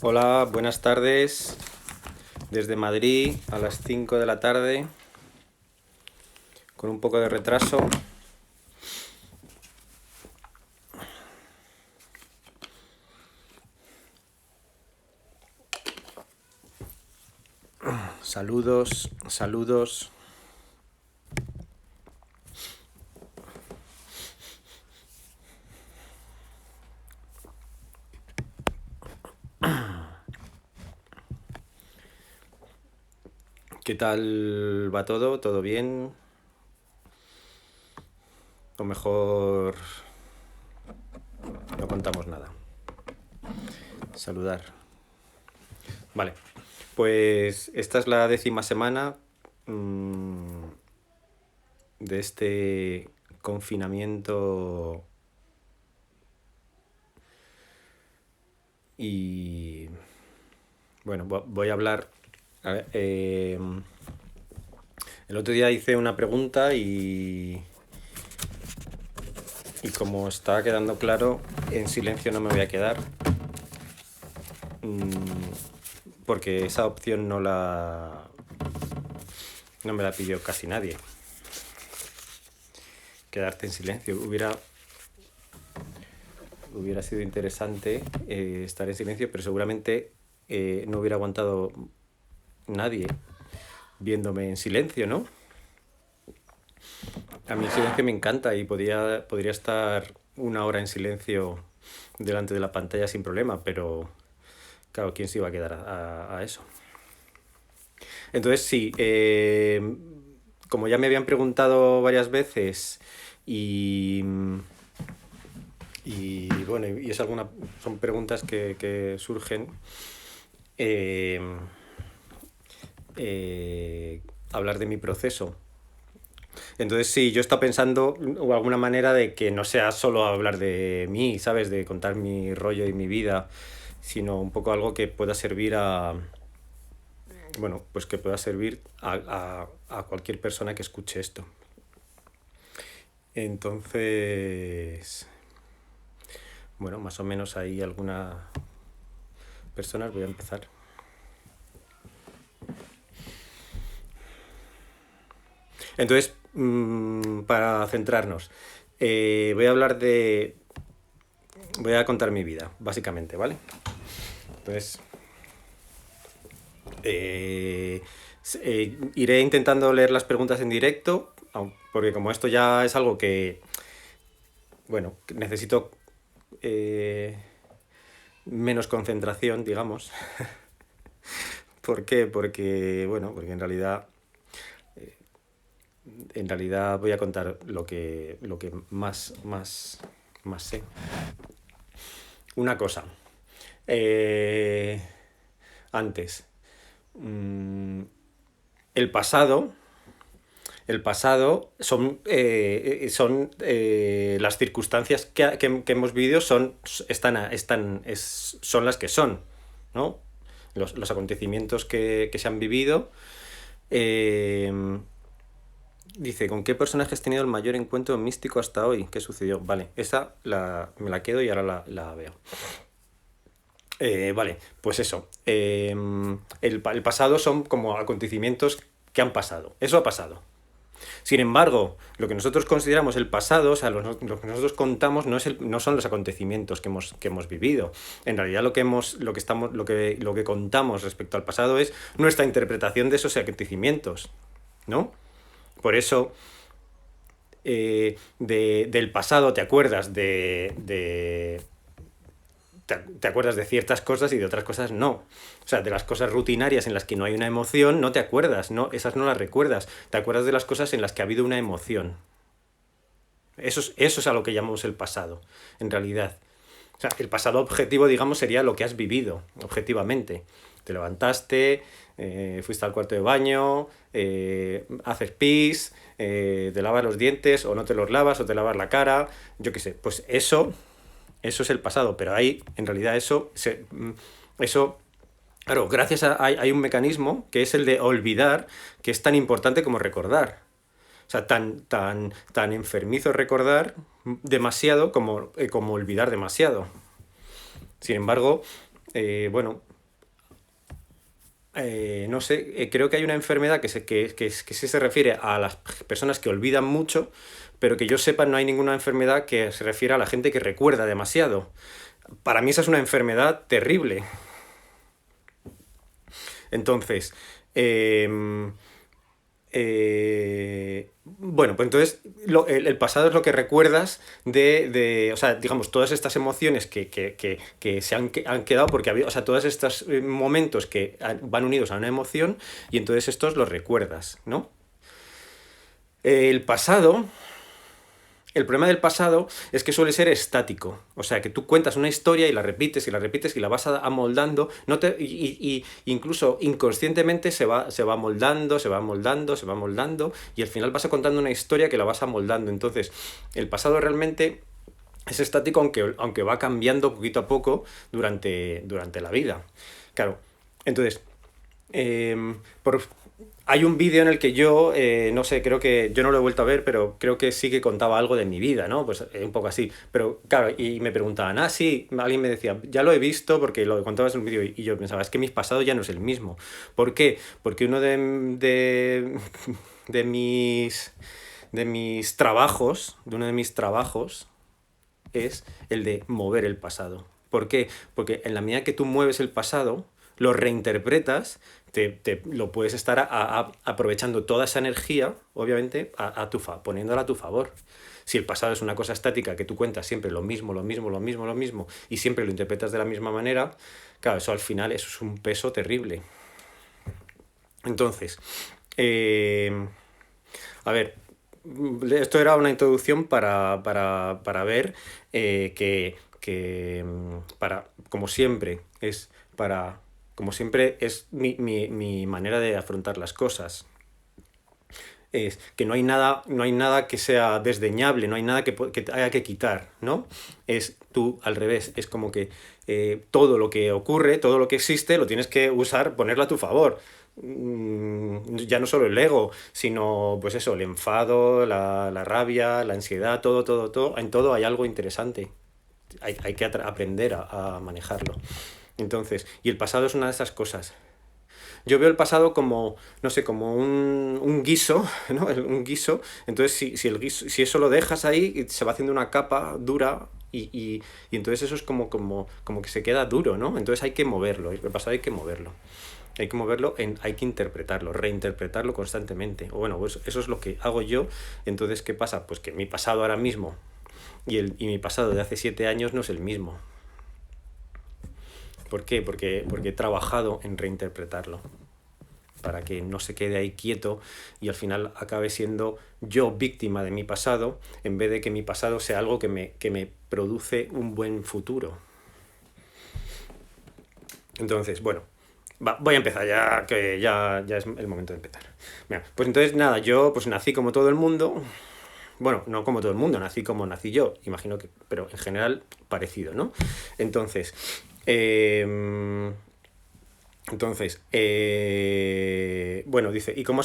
Hola, buenas tardes. Desde Madrid a las 5 de la tarde, con un poco de retraso. Saludos, saludos. ¿Qué tal va todo? ¿Todo bien? O mejor no contamos nada. Saludar. Vale, pues esta es la 10ª semana de este confinamiento y bueno, voy a hablar. A ver, el otro día hice una pregunta y como está quedando claro, en silencio no me voy a quedar, porque esa opción no me la pidió casi nadie. Quedarte en silencio. Hubiera sido interesante estar en silencio, pero seguramente no hubiera aguantado nadie viéndome en silencio, ¿no? A mí el silencio me encanta y podría estar 1 hora en silencio delante de la pantalla sin problema, pero claro, ¿quién se iba a quedar a eso? Entonces sí, como ya me habían preguntado varias veces y bueno, y son preguntas que surgen, eh, hablar de mi proceso. Entonces sí, yo estaba pensando alguna manera de que no sea solo hablar de mí, ¿sabes? De contar mi rollo y mi vida, sino un poco algo que pueda servir bueno, pues que pueda servir a cualquier persona que escuche esto. Entonces, bueno, más o menos hay algunas personas, voy a empezar. Entonces, para centrarnos, voy a contar mi vida, básicamente, ¿vale? Entonces, iré intentando leer las preguntas en directo, porque como esto ya es algo que, bueno, necesito menos concentración, digamos. ¿Por qué? Porque en realidad voy a contar lo que más sé. Una cosa. Antes. El pasado. El pasado son las circunstancias que hemos vivido son las que son, ¿no? Los acontecimientos que se han vivido. Dice, ¿con qué personaje has tenido el mayor encuentro místico hasta hoy? ¿Qué sucedió? Vale, me la quedo y ahora la veo. Vale, pues eso. El pasado son como acontecimientos que han pasado. Eso ha pasado. Sin embargo, lo que nosotros consideramos el pasado, o sea, lo que nosotros contamos no son los acontecimientos que hemos vivido. En realidad lo que contamos respecto al pasado es nuestra interpretación de esos acontecimientos, ¿no? Por eso, del pasado te acuerdas te acuerdas de ciertas cosas y de otras cosas no. O sea, de las cosas rutinarias en las que no hay una emoción, no te acuerdas, no, esas no las recuerdas. Te acuerdas de las cosas en las que ha habido una emoción. Eso es a lo que llamamos el pasado, en realidad. O sea, el pasado objetivo, digamos, sería lo que has vivido, objetivamente. Te levantaste, fuiste al cuarto de baño, haces pis, te lavas los dientes, o no te los lavas, o te lavas la cara, yo qué sé. Pues eso es el pasado, pero en realidad eso, claro, hay un mecanismo que es el de olvidar, que es tan importante como recordar. O sea, tan enfermizo recordar demasiado como olvidar demasiado. Sin embargo, bueno, no sé, creo que hay una enfermedad que sí se refiere a las personas que olvidan mucho, pero que yo sepa no hay ninguna enfermedad que se refiera a la gente que recuerda demasiado. Para mí esa es una enfermedad terrible. Entonces, eh, bueno, pues entonces el pasado es lo que recuerdas o sea, digamos, todas estas emociones que han quedado, porque o sea, todos estos momentos que van unidos a una emoción y entonces estos los recuerdas, ¿no? El pasado el problema del pasado es que suele ser estático. O sea, que tú cuentas una historia y la repites y la repites y la vas amoldando. Incluso inconscientemente se va moldando, se va moldando, se va moldando. Y al final vas contando una historia que la vas amoldando. Entonces, el pasado realmente es estático, aunque va cambiando poquito a poco durante la vida. Claro. Entonces, eh, por, hay un vídeo en el que yo, no sé, creo que yo no lo he vuelto a ver, pero creo que sí que contaba algo de mi vida, ¿no? Pues un poco así. Pero claro, y me preguntaban, sí, alguien me decía, ya lo he visto porque lo contabas en un vídeo y yo pensaba, es que mi pasado ya no es el mismo. ¿Por qué? Porque uno de mis trabajos, de uno de mis trabajos, es el de mover el pasado. ¿Por qué? Porque en la medida que tú mueves el pasado, lo reinterpretas, lo puedes estar aprovechando toda esa energía, obviamente, poniéndola a tu favor. Si el pasado es una cosa estática que tú cuentas siempre lo mismo, lo mismo, lo mismo, lo mismo, y siempre lo interpretas de la misma manera, claro, eso al final eso es un peso terrible. Entonces, a ver, esto era una introducción para ver como siempre, como siempre es mi manera de afrontar las cosas. Es que no hay nada que sea desdeñable, no hay nada que haya que quitar, ¿no? Es tú al revés, es como que todo lo que ocurre, todo lo que existe, lo tienes que usar, ponerlo a tu favor. Ya no solo el ego, sino pues eso, el enfado, la rabia, la ansiedad, todo, en todo hay algo interesante. Hay que aprender a manejarlo. Entonces, y el pasado es una de esas cosas. Yo veo el pasado como, no sé, como un guiso, ¿no? Un guiso. Entonces, si eso lo dejas ahí, se va haciendo una capa dura y entonces eso es como que se queda duro, ¿no? Entonces hay que moverlo, el pasado hay que moverlo. Hay que moverlo, hay que interpretarlo, reinterpretarlo constantemente. O bueno, pues eso es lo que hago yo. Entonces, ¿qué pasa? Pues que mi pasado ahora mismo y mi pasado de hace 7 años no es el mismo. ¿Por qué? Porque he trabajado en reinterpretarlo para que no se quede ahí quieto y al final acabe siendo yo víctima de mi pasado en vez de que mi pasado sea algo que me produce un buen futuro. Entonces, bueno, voy a empezar ya, que ya es el momento de empezar. Mira, pues entonces nada, yo pues nací como todo el mundo. Bueno, no como todo el mundo, nací como nací yo, imagino que, pero en general parecido, ¿no? Entonces, eh, bueno, dice, ¿y cómo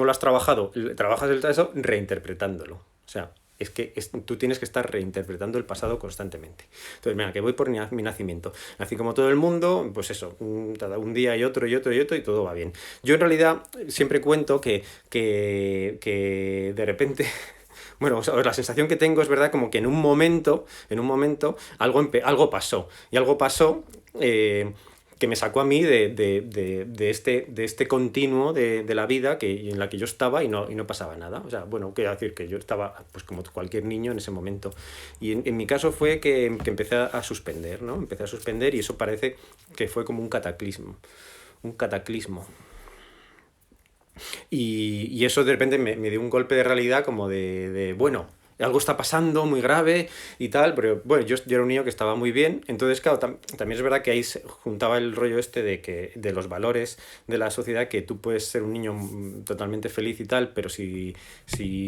lo has trabajado? Trabajas eso reinterpretándolo. O sea, es que tú tienes que estar reinterpretando el pasado constantemente. Entonces, mira, que voy por mi nacimiento. Nací como todo el mundo, pues eso, un día y otro y otro y otro y todo va bien. Yo en realidad siempre cuento que de repente... Bueno, o sea, la sensación que tengo es verdad como que algo pasó. Y algo pasó que me sacó a mí de este continuo de la vida en la que yo estaba y no pasaba nada. O sea, bueno, quiero decir que yo estaba pues como cualquier niño en ese momento. Y en mi caso fue que empecé a suspender, ¿no? Empecé a suspender y eso parece que fue como un cataclismo. Un cataclismo. Y eso de repente me dio un golpe de realidad como bueno, algo está pasando muy grave y tal, pero bueno, yo era un niño que estaba muy bien, entonces claro, también es verdad que ahí se juntaba el rollo este de los valores de la sociedad, que tú puedes ser un niño totalmente feliz y tal, pero si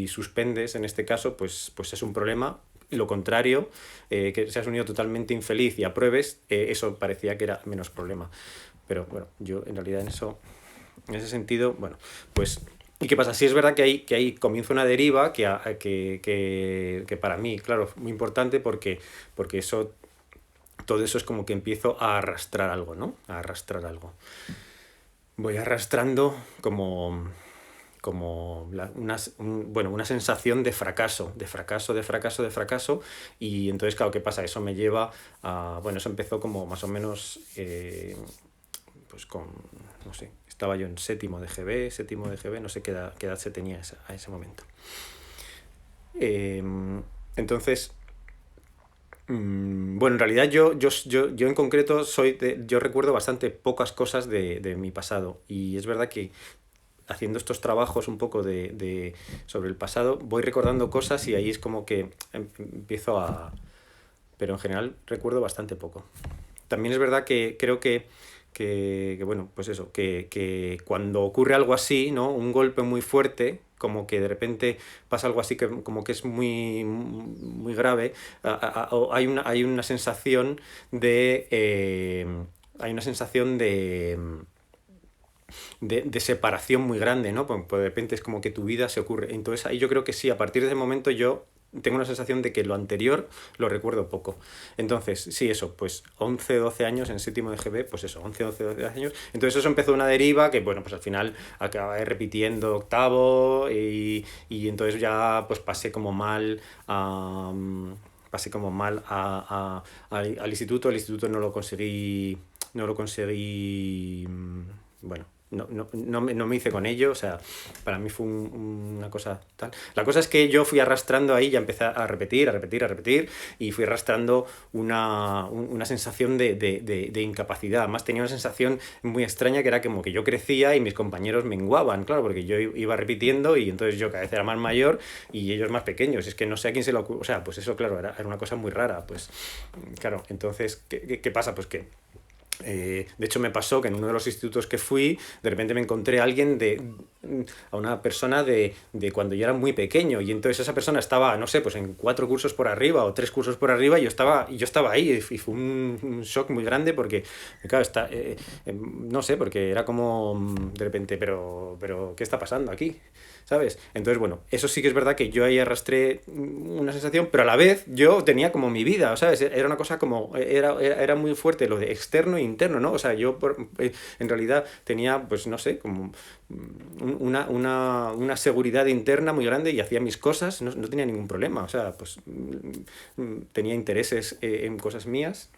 suspendes en este caso, pues es un problema. Y lo contrario, que seas un niño totalmente infeliz y apruebes, eso parecía que era menos problema. Pero bueno, yo en realidad en ese sentido, bueno, pues... ¿Y qué pasa? Sí es verdad que ahí comienza una deriva que para mí, claro, es muy importante porque todo eso es como que empiezo a arrastrar algo, ¿no? A arrastrar algo. voy arrastrando bueno, una sensación de fracaso, y entonces, claro, ¿qué pasa? Eso me lleva a, bueno, eso empezó como más o menos, pues con, no sé, estaba yo en séptimo de GB, no sé qué edad se tenía a ese momento. Eh, entonces, bueno, en realidad yo en concreto yo recuerdo bastante pocas cosas de mi pasado, y es verdad que haciendo estos trabajos un poco sobre el pasado, voy recordando cosas y ahí es como que empiezo a... Pero en general recuerdo bastante poco. También es verdad que creo bueno, pues eso, que cuando ocurre algo así, ¿no? Un golpe muy fuerte, como que de repente pasa algo así que como que es muy grave, o hay una sensación hay una sensación de separación muy grande, ¿no? Pues de repente es como que tu vida se ocurre. Entonces ahí yo creo que sí, a partir de ese momento yo tengo una sensación de que lo anterior lo recuerdo poco. Entonces, sí, eso, pues 11 12 años en séptimo de GB, pues eso, 11 12 años. Entonces eso empezó una deriva que, bueno, pues al final acabé repitiendo octavo y entonces ya pues pasé como mal a... al instituto. El instituto no lo conseguí, bueno, no me hice con ello, o sea, para mí fue una cosa tal. La cosa es que yo fui arrastrando ahí, ya empecé a repetir, y fui arrastrando una sensación de incapacidad. Además tenía una sensación muy extraña que era como que yo crecía y mis compañeros menguaban, claro, porque yo iba repitiendo y entonces yo cada vez era más mayor y ellos más pequeños. Es que no sé a quién se lo ocurre, o sea, pues eso, claro, era una cosa muy rara, pues, claro, entonces, ¿qué pasa? Pues que de hecho me pasó que en uno de los institutos que fui de repente me encontré a a una persona de cuando yo era muy pequeño, y entonces esa persona estaba, no sé, pues en 4 cursos por arriba o 3 cursos por arriba, y yo estaba ahí, y fue un shock muy grande porque, claro, no sé, porque era como de repente, pero ¿qué está pasando aquí? ¿Sabes? Entonces, bueno, eso sí que es verdad que yo ahí arrastré una sensación, pero a la vez yo tenía como mi vida, ¿sabes? Era una cosa como, era muy fuerte lo de externo e interno, ¿no? O sea, en realidad tenía, pues no sé, como una seguridad interna muy grande y hacía mis cosas, no tenía ningún problema, o sea, pues tenía intereses en cosas mías.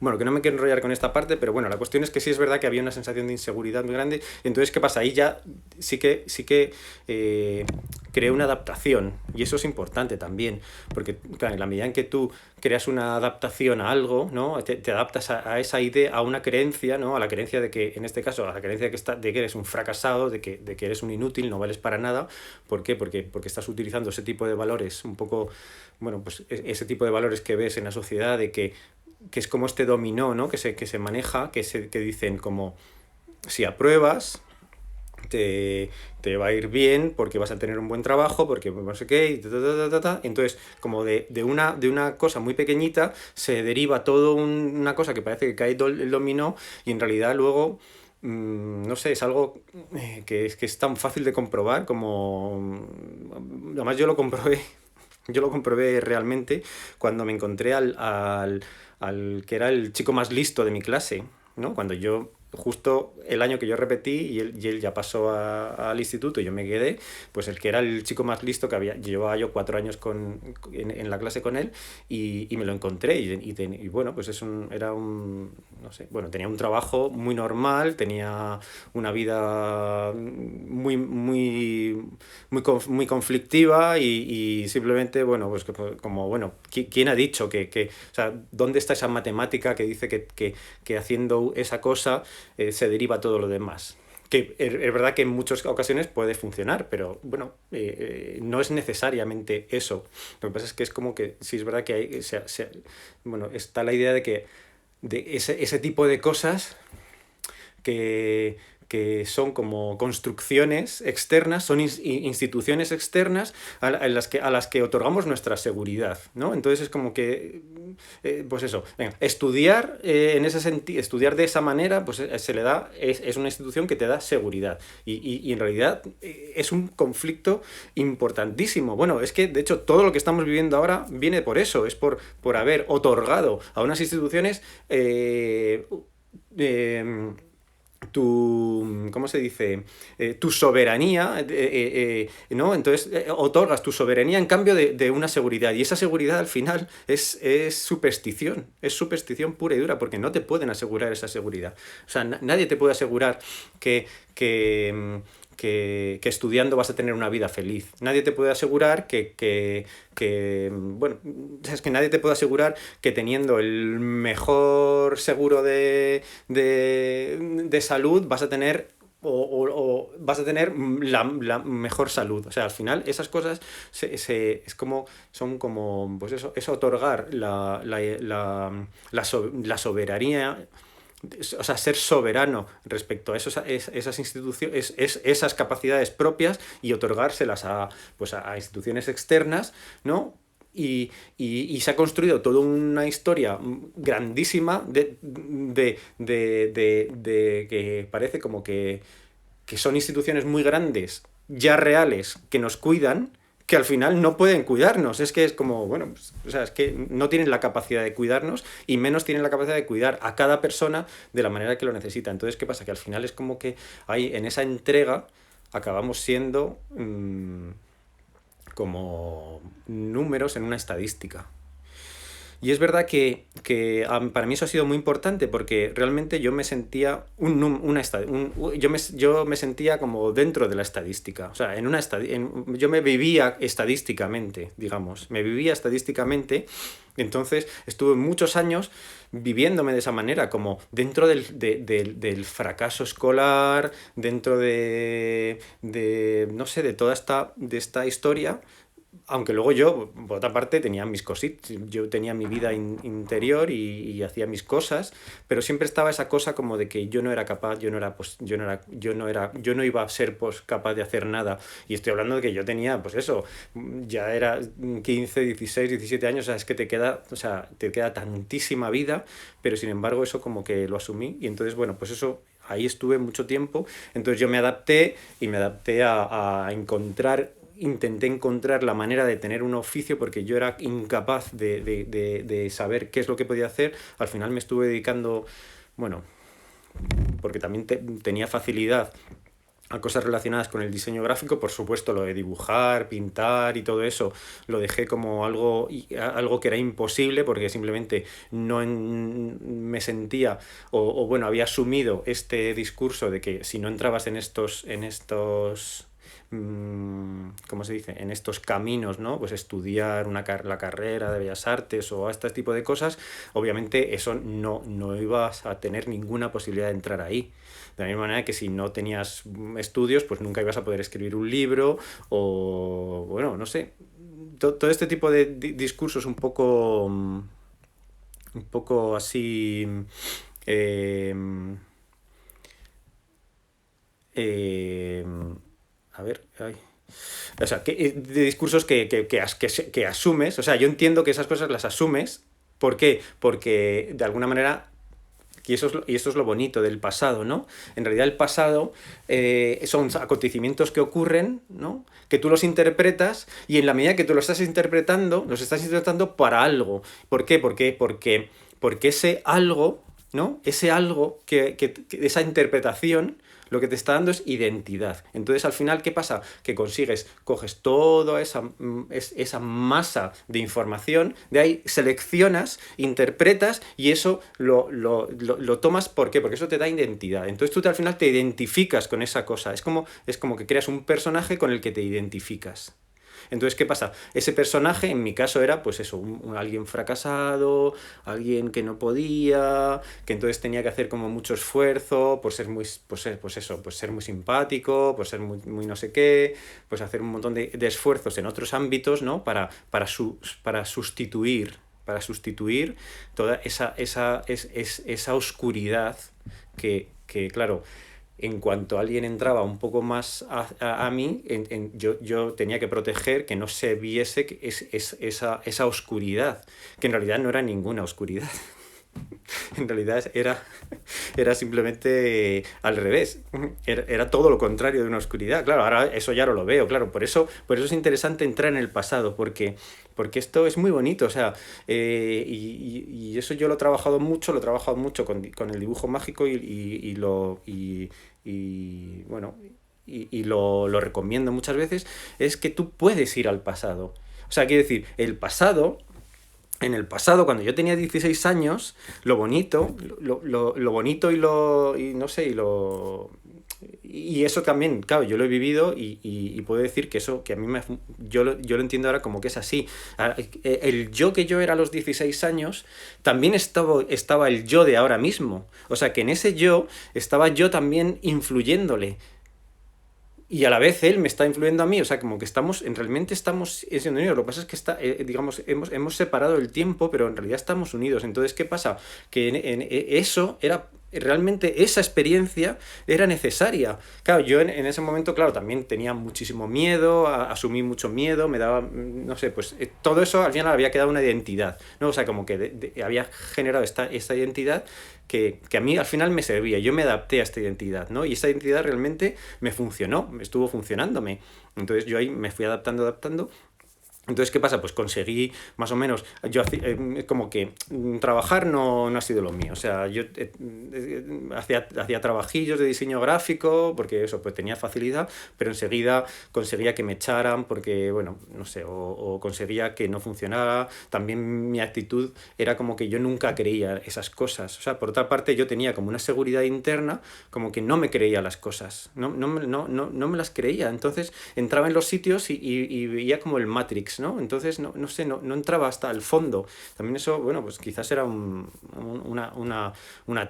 Bueno, que no me quiero enrollar con esta parte, pero bueno, la cuestión es que sí es verdad que había una sensación de inseguridad muy grande. Entonces, ¿qué pasa? Ahí ya sí que creé una adaptación, y eso es importante también, porque claro, en la medida en que tú creas una adaptación a algo, ¿no? Te adaptas a esa idea, a una creencia, ¿no? A la creencia de que, en este caso, a la creencia de que eres un fracasado, de que eres un inútil, no vales para nada. ¿Por qué? Porque estás utilizando ese tipo de valores un poco, bueno, pues ese tipo de valores que ves en la sociedad, de que es como este dominó, ¿no? Que se maneja, que dicen como, si apruebas, te, te va a ir bien porque vas a tener un buen trabajo, porque no sé qué, y Entonces, como de una cosa muy pequeñita, se deriva todo una cosa que parece que cae el dominó, y en realidad luego... No sé, es algo que es tan fácil de comprobar como... Además yo lo comprobé realmente cuando me encontré al que era el chico más listo de mi clase, ¿no? Cuando yo, justo el año que yo repetí y él ya pasó al instituto y yo me quedé, pues el que era el chico más listo que llevaba yo 4 años en la clase con él, y me lo encontré y bueno, pues no sé, bueno, tenía un trabajo muy normal, tenía una vida muy conflictiva y simplemente, bueno, pues como, bueno, ¿quién ha dicho o sea, ¿dónde está esa matemática que dice que haciendo esa cosa se deriva todo lo demás? Que es verdad que en muchas ocasiones puede funcionar, pero bueno, no es necesariamente eso. Lo que pasa es que es como que sí es verdad que bueno, está la idea de ese tipo de cosas que son como construcciones externas, son instituciones externas a las que otorgamos nuestra seguridad, ¿no? Entonces es como que, pues eso, venga, estudiar en ese sentido, estudiar de esa manera, pues se le da, es una institución que te da seguridad. Y en realidad es un conflicto importantísimo. Bueno, es que de hecho todo lo que estamos viviendo ahora viene por eso, es por haber otorgado a unas instituciones eh, ¿cómo se dice? Tu soberanía, ¿no? Entonces otorgas tu soberanía en cambio de una seguridad. Y esa seguridad al final es superstición pura y dura, porque no te pueden asegurar esa seguridad. O sea, nadie te puede asegurar que, que, que estudiando vas a tener una vida feliz. Nadie te puede asegurar bueno, es que nadie te puede asegurar que teniendo el mejor seguro de salud vas a tener o vas a tener la mejor salud. O sea, al final esas cosas es como, son como, pues eso, es otorgar la soberanía, o sea, ser soberano respecto a esas instituciones, esas capacidades propias y otorgárselas pues a instituciones externas, ¿no? Y se ha construido toda una historia grandísima de que parece como que son instituciones muy grandes, ya reales, que nos cuidan, que al final no pueden cuidarnos. Es que es como, bueno, pues, o sea, es que no tienen la capacidad de cuidarnos y menos tienen la capacidad de cuidar a cada persona de la manera que lo necesita. Entonces, ¿qué pasa? Que al final es como que hay, en esa entrega acabamos siendo como números en una estadística. Y es verdad que para mí eso ha sido muy importante porque realmente yo me sentía yo me sentía como dentro de la estadística. O sea, yo me vivía estadísticamente, digamos. Me vivía estadísticamente. Entonces estuve muchos años viviéndome de esa manera, como dentro del fracaso escolar, dentro no sé, de esta historia. Aunque luego yo, por otra parte, tenía mis cositas, yo tenía mi vida interior y hacía mis cosas, pero siempre estaba esa cosa como de que yo no era capaz, yo no iba a ser pues, capaz de hacer nada. Y estoy hablando de que yo tenía, pues eso, ya era 15 16 17 años, o sea, es que te queda tantísima vida, pero sin embargo eso como que lo asumí y entonces, bueno, pues eso ahí estuve mucho tiempo, entonces yo me adapté y me adapté intenté encontrar la manera de tener un oficio porque yo era incapaz de saber qué es lo que podía hacer. Al final me estuve dedicando, bueno, porque también tenía facilidad a cosas relacionadas con el diseño gráfico, por supuesto lo de dibujar, pintar y todo eso lo dejé como algo que era imposible porque simplemente me sentía bueno, había asumido este discurso de que si no entrabas en estos ¿cómo se dice? En estos caminos, ¿no? Pues estudiar la carrera de Bellas Artes o este tipo de cosas, obviamente eso no ibas a tener ninguna posibilidad de entrar ahí. De la misma manera que si no tenías estudios, pues nunca ibas a poder escribir un libro o, bueno, no sé. Todo este tipo de discursos un poco así... eh, eh, a ver, ay. O sea, de discursos que asumes, o sea, yo entiendo que esas cosas las asumes. ¿Por qué? Porque de alguna manera, y esto es lo bonito del pasado, ¿no? En realidad el pasado son acontecimientos que ocurren, ¿no? Que tú los interpretas y en la medida que tú los estás interpretando para algo. ¿Por qué? Porque ese algo, ¿no? Ese algo, esa interpretación lo que te está dando es identidad. Entonces, al final, ¿qué pasa? Que coges toda esa masa de información, de ahí seleccionas, interpretas y eso lo tomas. ¿Por qué? Porque eso te da identidad. Entonces, tú al final te identificas con esa cosa. Es como que creas un personaje con el que te identificas. Entonces, ¿qué pasa? Ese personaje, en mi caso, era pues eso, alguien fracasado, alguien que no podía, que entonces tenía que hacer como mucho esfuerzo por ser muy, ser muy simpático, por ser muy no sé qué, pues hacer un montón de esfuerzos en otros ámbitos, ¿no? Para sustituir toda esa oscuridad que claro, en cuanto alguien entraba un poco más a mí, yo tenía que proteger que no se viese esa oscuridad, que en realidad no era ninguna oscuridad. En realidad era simplemente al revés. Era todo lo contrario de una oscuridad. Claro, ahora eso ya no lo veo, claro. Por eso es interesante entrar en el pasado, porque esto es muy bonito, o sea, y eso yo lo he trabajado mucho con el dibujo mágico bueno, lo recomiendo muchas veces, es que tú puedes ir al pasado. O sea, quiero decir, en el pasado, cuando yo tenía 16 años, lo bonito y no sé, y eso también, claro, yo lo he vivido y puedo decir que eso, que a mí yo lo entiendo ahora como que es así. El yo que yo era a los 16 años, también estaba el yo de ahora mismo. O sea, que en ese yo estaba yo también influyéndole. Y a la vez él me está influyendo a mí, o sea, como que realmente estamos siendo unidos. Lo que pasa es que digamos, hemos separado el tiempo, pero en realidad estamos unidos. Entonces, ¿qué pasa? Que eso era, realmente esa experiencia era necesaria. Claro, yo en ese momento, claro, también tenía muchísimo miedo, asumí mucho miedo, me daba, no sé, pues todo eso al final había quedado una identidad, ¿no? O sea, como que había generado esta identidad que a mí al final me servía, yo me adapté a esta identidad, ¿no? Y esa identidad realmente me funcionó, estuvo funcionándome. Entonces yo ahí me fui adaptando. Entonces, ¿qué pasa? Pues conseguí más o menos, como que trabajar no ha sido lo mío, o sea, yo hacía trabajillos de diseño gráfico, porque eso, pues tenía facilidad, pero enseguida conseguía que me echaran, porque, bueno, no sé, o conseguía que no funcionara, también mi actitud era como que yo nunca creía esas cosas, o sea, por otra parte yo tenía como una seguridad interna, como que no me creía las cosas, no me las creía, entonces entraba en los sitios y veía como el Matrix, ¿no? Entonces, no sé, no entraba hasta el fondo. También eso, bueno, pues quizás era una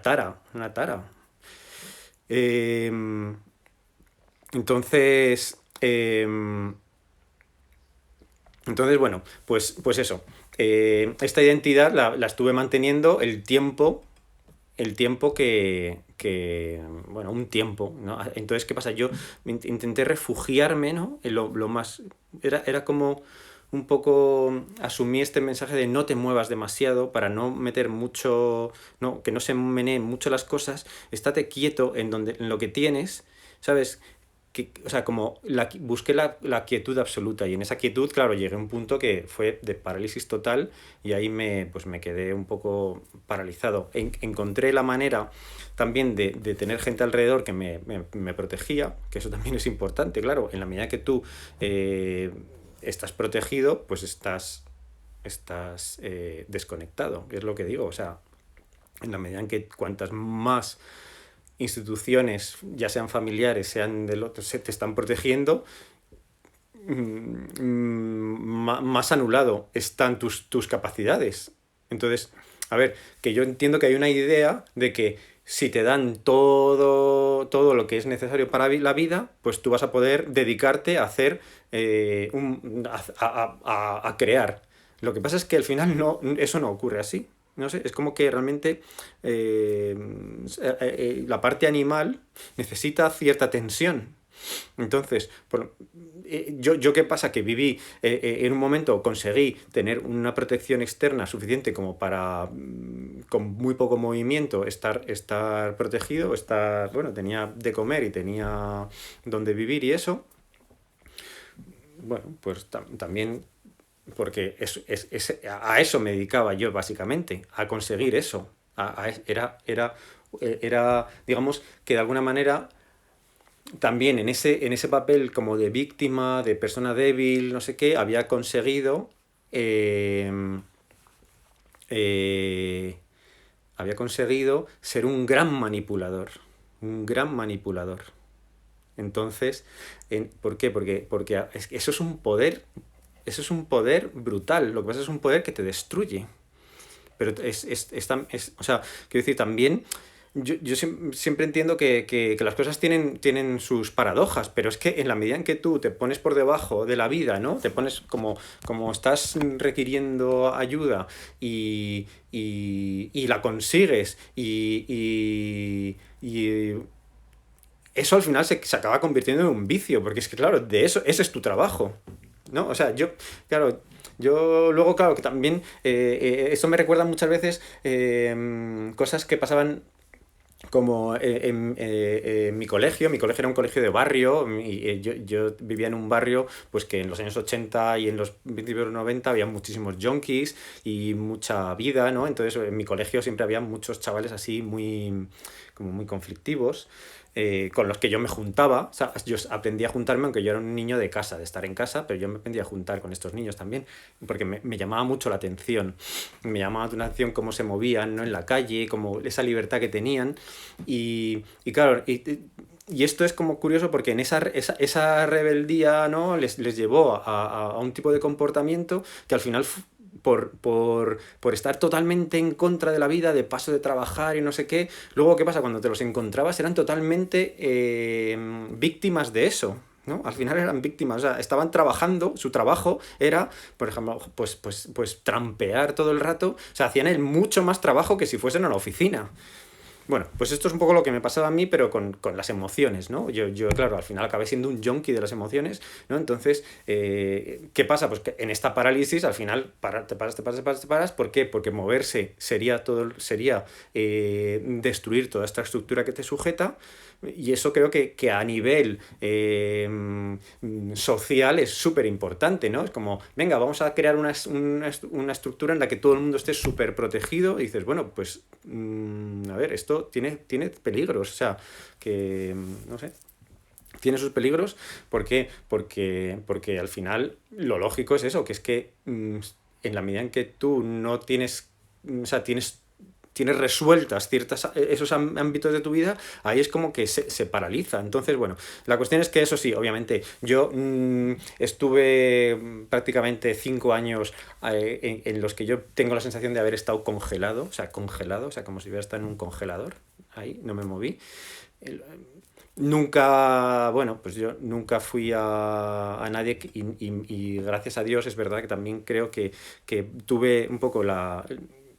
tara, una tara. Eh, entonces, bueno, pues eso. Esta identidad la estuve manteniendo el tiempo bueno, un tiempo, ¿no? Entonces, ¿qué pasa? Yo intenté refugiarme, ¿no? En lo más. Era como un poco asumí este mensaje de no te muevas demasiado para no meter mucho, no, que no se meneen mucho las cosas, estate quieto en lo que tienes, ¿sabes? O sea, como busqué la quietud absoluta y en esa quietud, claro, llegué a un punto que fue de parálisis total y ahí pues me quedé un poco paralizado. Encontré la manera también de tener gente alrededor que me protegía, que eso también es importante, claro, en la medida que tú estás protegido, pues estás desconectado, que es lo que digo, o sea, en la medida en que cuantas más instituciones, ya sean familiares, sean del otro, se te están protegiendo, más anulado están tus capacidades. Entonces, a ver, que yo entiendo que hay una idea de que si te dan todo lo que es necesario para la vida, pues tú vas a poder dedicarte a hacer, a crear. Lo que pasa es que al final eso no ocurre así. No sé, es como que realmente la parte animal necesita cierta tensión. Entonces, yo qué pasa, que viví en un momento, conseguí tener una protección externa suficiente como para, con muy poco movimiento, estar protegido, bueno, tenía de comer y tenía donde vivir y eso. Bueno, pues también, porque a eso me dedicaba yo básicamente, a conseguir eso. Era, digamos, que de alguna manera también en ese papel como de víctima, de persona débil, no sé qué, había conseguido eh, ser un gran manipulador. Entonces, ¿por qué? Porque eso es un poder brutal. Lo que pasa es un poder que te destruye. Pero o sea, quiero decir, también yo siempre entiendo que las cosas tienen sus paradojas, pero es que en la medida en que tú te pones por debajo de la vida, ¿no? Te pones como estás requiriendo ayuda y la consigues y eso al final se acaba convirtiendo en un vicio, porque es que, claro, de eso, ese es tu trabajo, ¿no? O sea, claro, yo luego, claro, que también eso me recuerda muchas veces cosas que pasaban como en mi colegio era un colegio de barrio, y yo vivía en un barrio pues que en los años 80 y en los principios de los 90 había muchísimos junkies y mucha vida, ¿no? Entonces en mi colegio siempre había muchos chavales así muy, como muy conflictivos, con los que yo me juntaba. O sea, yo aprendí a juntarme, aunque yo era un niño de casa, de estar en casa, pero yo me aprendí a juntar con estos niños también, porque me llamaba mucho la atención. Me llamaba la atención cómo se movían, ¿no? En la calle, como esa libertad que tenían. Y claro, y esto es como curioso porque en esa rebeldía, ¿no? Les llevó a un tipo de comportamiento que al final por estar totalmente en contra de la vida, de paso de trabajar y no sé qué, luego ¿qué pasa? Cuando te los encontrabas eran totalmente víctimas de eso. ¿No? Al final eran víctimas, o sea, estaban trabajando, su trabajo era, por ejemplo, pues trampear todo el rato, o sea, hacían el mucho más trabajo que si fuesen a la oficina. Bueno, pues esto es un poco lo que me pasaba a mí, pero con las emociones, ¿no? Claro, al final acabé siendo un junkie de las emociones, ¿no? Entonces, ¿qué pasa? Pues que en esta parálisis, al final, te paras, te paras, te paras, te paras. ¿Por qué? Porque moverse sería destruir toda esta estructura que te sujeta, y eso creo que a nivel social es súper importante, ¿no? Es como, venga, vamos a crear una estructura en la que todo el mundo esté súper protegido, y dices, bueno, pues, a ver, esto tiene peligros, o sea, que, no sé, tiene sus peligros. ¿Por qué? Porque al final lo lógico es eso, que es que en la medida en que tú no tienes, o sea, tienes resueltas esos ámbitos de tu vida, ahí es como que se paraliza. Entonces, bueno, la cuestión es que eso sí, obviamente, yo estuve prácticamente 5 años en los que yo tengo la sensación de haber estado congelado, o sea, como si hubiera estado en un congelador, ahí, no me moví. El- Nunca, bueno, pues yo nunca fui a nadie y gracias a Dios es verdad que también creo que tuve un poco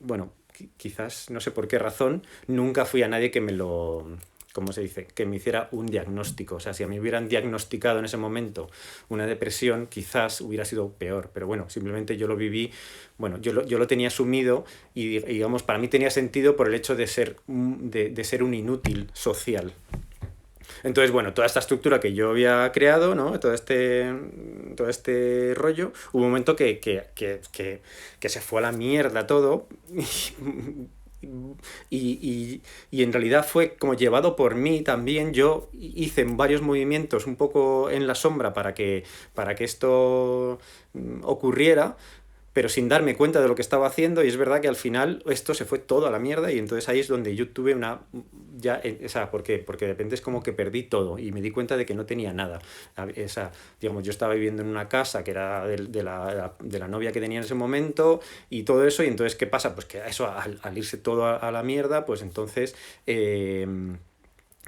bueno, quizás, no sé por qué razón, nunca fui a nadie que me lo, ¿cómo se dice? Que me hiciera un diagnóstico. O sea, si a mí hubieran diagnosticado en ese momento una depresión, quizás hubiera sido peor. Pero bueno, simplemente yo lo viví, bueno, yo lo tenía asumido y digamos, para mí tenía sentido por el hecho de ser un inútil social. Entonces, bueno, toda esta estructura que yo había creado, ¿no? Todo este rollo, hubo un momento que se fue a la mierda todo. Y en realidad fue como llevado por mí también. Yo hice varios movimientos un poco en la sombra para que esto ocurriera, pero sin darme cuenta de lo que estaba haciendo, y es verdad que al final esto se fue todo a la mierda, y entonces ahí es donde yo tuve ya, o sea, ¿por qué? Porque de repente es como que perdí todo y me di cuenta de que no tenía nada. O sea, digamos, yo estaba viviendo en una casa que era de la novia que tenía en ese momento y todo eso, y entonces ¿qué pasa? Pues que eso, al irse todo a la mierda, pues entonces eh,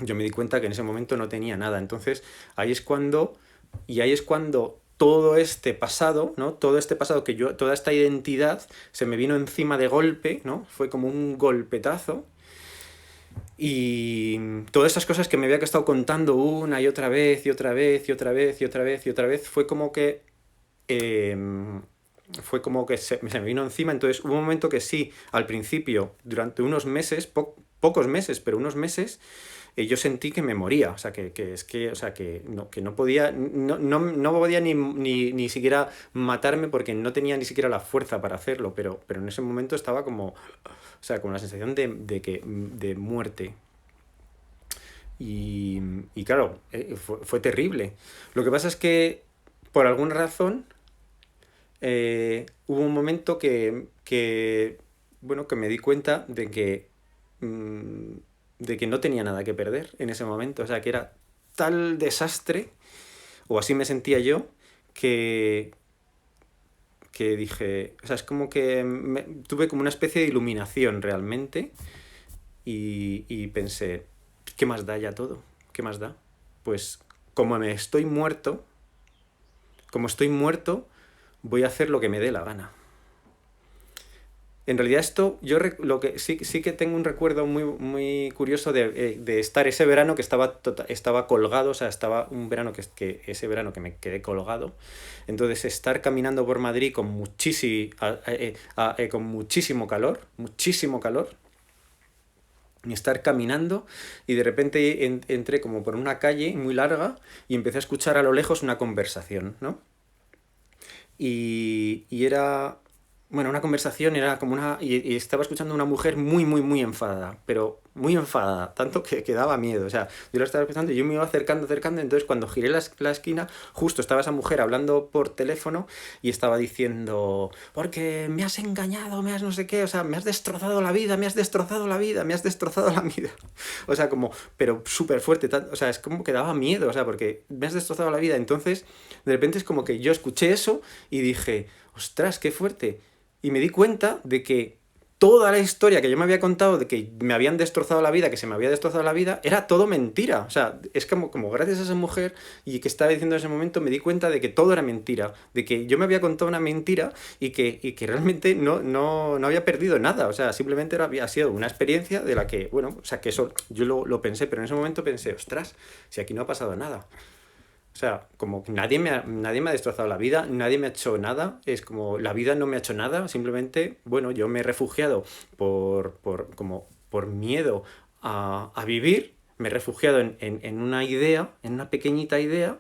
yo me di cuenta que en ese momento no tenía nada. Entonces ahí es cuando todo este pasado, ¿no? Todo este pasado toda esta identidad se me vino encima de golpe, ¿no? Fue como un golpetazo. Y todas esas cosas que me había estado contando una y otra vez y otra vez y otra vez y otra vez y otra vez, eh, se me vino encima. Entonces hubo un momento que sí, al principio, durante unos meses, pocos meses, pero unos meses, yo sentí que me moría. O sea, o sea, que no podía, no podía ni siquiera matarme, porque no tenía ni siquiera la fuerza para hacerlo, pero en ese momento estaba como, o sea, con la sensación de muerte. Y claro, fue terrible. Lo que pasa es que, por alguna razón, hubo un momento bueno, que me di cuenta mm, de que no tenía nada que perder en ese momento. O sea, que era tal desastre, o así me sentía yo, que, que dije, o sea, es como que tuve como una especie de iluminación realmente, y pensé, ¿qué más da ya todo? ¿Qué más da? Pues como estoy muerto, voy a hacer lo que me dé la gana. En realidad esto, lo que sí que tengo un recuerdo muy, muy curioso de estar ese verano que estaba colgado. O sea, estaba un verano ese verano que me quedé colgado. Entonces, estar caminando por Madrid con muchísimo calor, ni estar caminando, y de repente entré como por una calle muy larga y empecé a escuchar a lo lejos una conversación, ¿no? Y era, bueno, una conversación era como una... Y estaba escuchando a una mujer muy, muy, muy enfadada, pero muy enfadada, tanto que daba miedo. O sea, yo la estaba escuchando y yo me iba acercando, acercando, entonces cuando giré la esquina, justo estaba esa mujer hablando por teléfono y estaba diciendo, porque me has engañado, me has no sé qué, o sea, me has destrozado la vida, me has destrozado la vida, me has destrozado la vida. O sea, como, pero súper fuerte, o sea, es como que daba miedo, o sea, porque me has destrozado la vida. Entonces, de repente es como que yo escuché eso y dije, ostras, qué fuerte. Y me di cuenta de que toda la historia que yo me había contado de que me habían destrozado la vida, que se me había destrozado la vida, era todo mentira. O sea, es como gracias a esa mujer y que estaba diciendo en ese momento, me di cuenta de que todo era mentira, de que yo me había contado una mentira y que realmente no había perdido nada. O sea, simplemente había sido una experiencia de la que, bueno, o sea, que eso yo lo pensé, pero en ese momento pensé, ostras, si aquí no ha pasado nada. O sea, como que nadie me ha destrozado la vida, nadie me ha hecho nada, es como la vida no me ha hecho nada, simplemente, bueno, yo me he refugiado como por miedo a vivir, me he refugiado en una idea, en una pequeñita idea,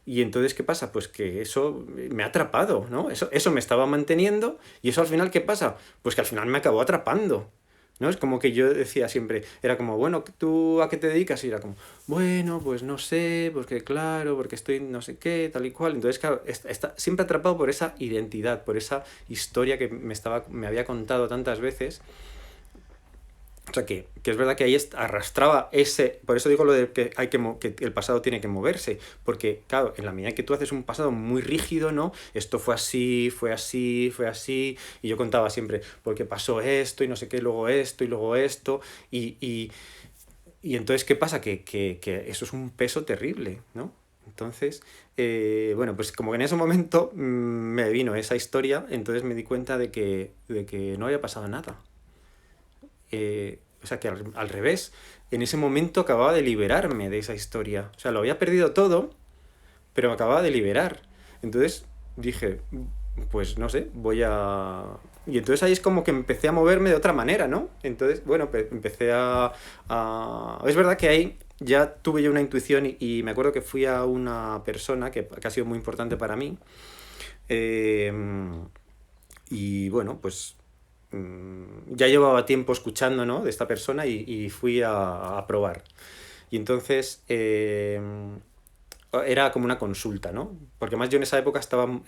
y entonces, ¿qué pasa? Pues que eso me ha atrapado, ¿no? Eso me estaba manteniendo, y eso al final, ¿qué pasa? Pues que al final me acabó atrapando. ¿No? Es como que yo decía siempre, era como, bueno, ¿tú a qué te dedicas? Y era como, bueno, pues no sé, porque claro, porque estoy no sé qué, tal y cual. Entonces, claro, está siempre atrapado por esa identidad, por esa historia que me había contado tantas veces. O sea, que es verdad que ahí arrastraba ese... Por eso digo lo de que, que el pasado tiene que moverse. Porque, claro, en la medida que tú haces un pasado muy rígido, ¿no? Esto fue así, fue así, fue así. Y yo contaba siempre, porque pasó esto y no sé qué, luego esto y luego esto. Y entonces, ¿qué pasa? Que eso es un peso terrible, ¿no? Entonces, bueno, pues como que en ese momento me vino esa historia, entonces me di cuenta de que no había pasado nada. O sea, que al revés, en ese momento acababa de liberarme de esa historia. O sea, lo había perdido todo, pero me acababa de liberar. Entonces dije, pues no sé, voy a... Y entonces ahí es como que empecé a moverme de otra manera, ¿no? Entonces, bueno, empecé Es verdad que ahí ya tuve yo una intuición y me acuerdo que fui a una persona que ha sido muy importante para mí. eh, y bueno, pues ya llevaba tiempo escuchando, ¿no? De esta persona y fui a probar. Y entonces era como una consulta, ¿no? Porque más yo en esa época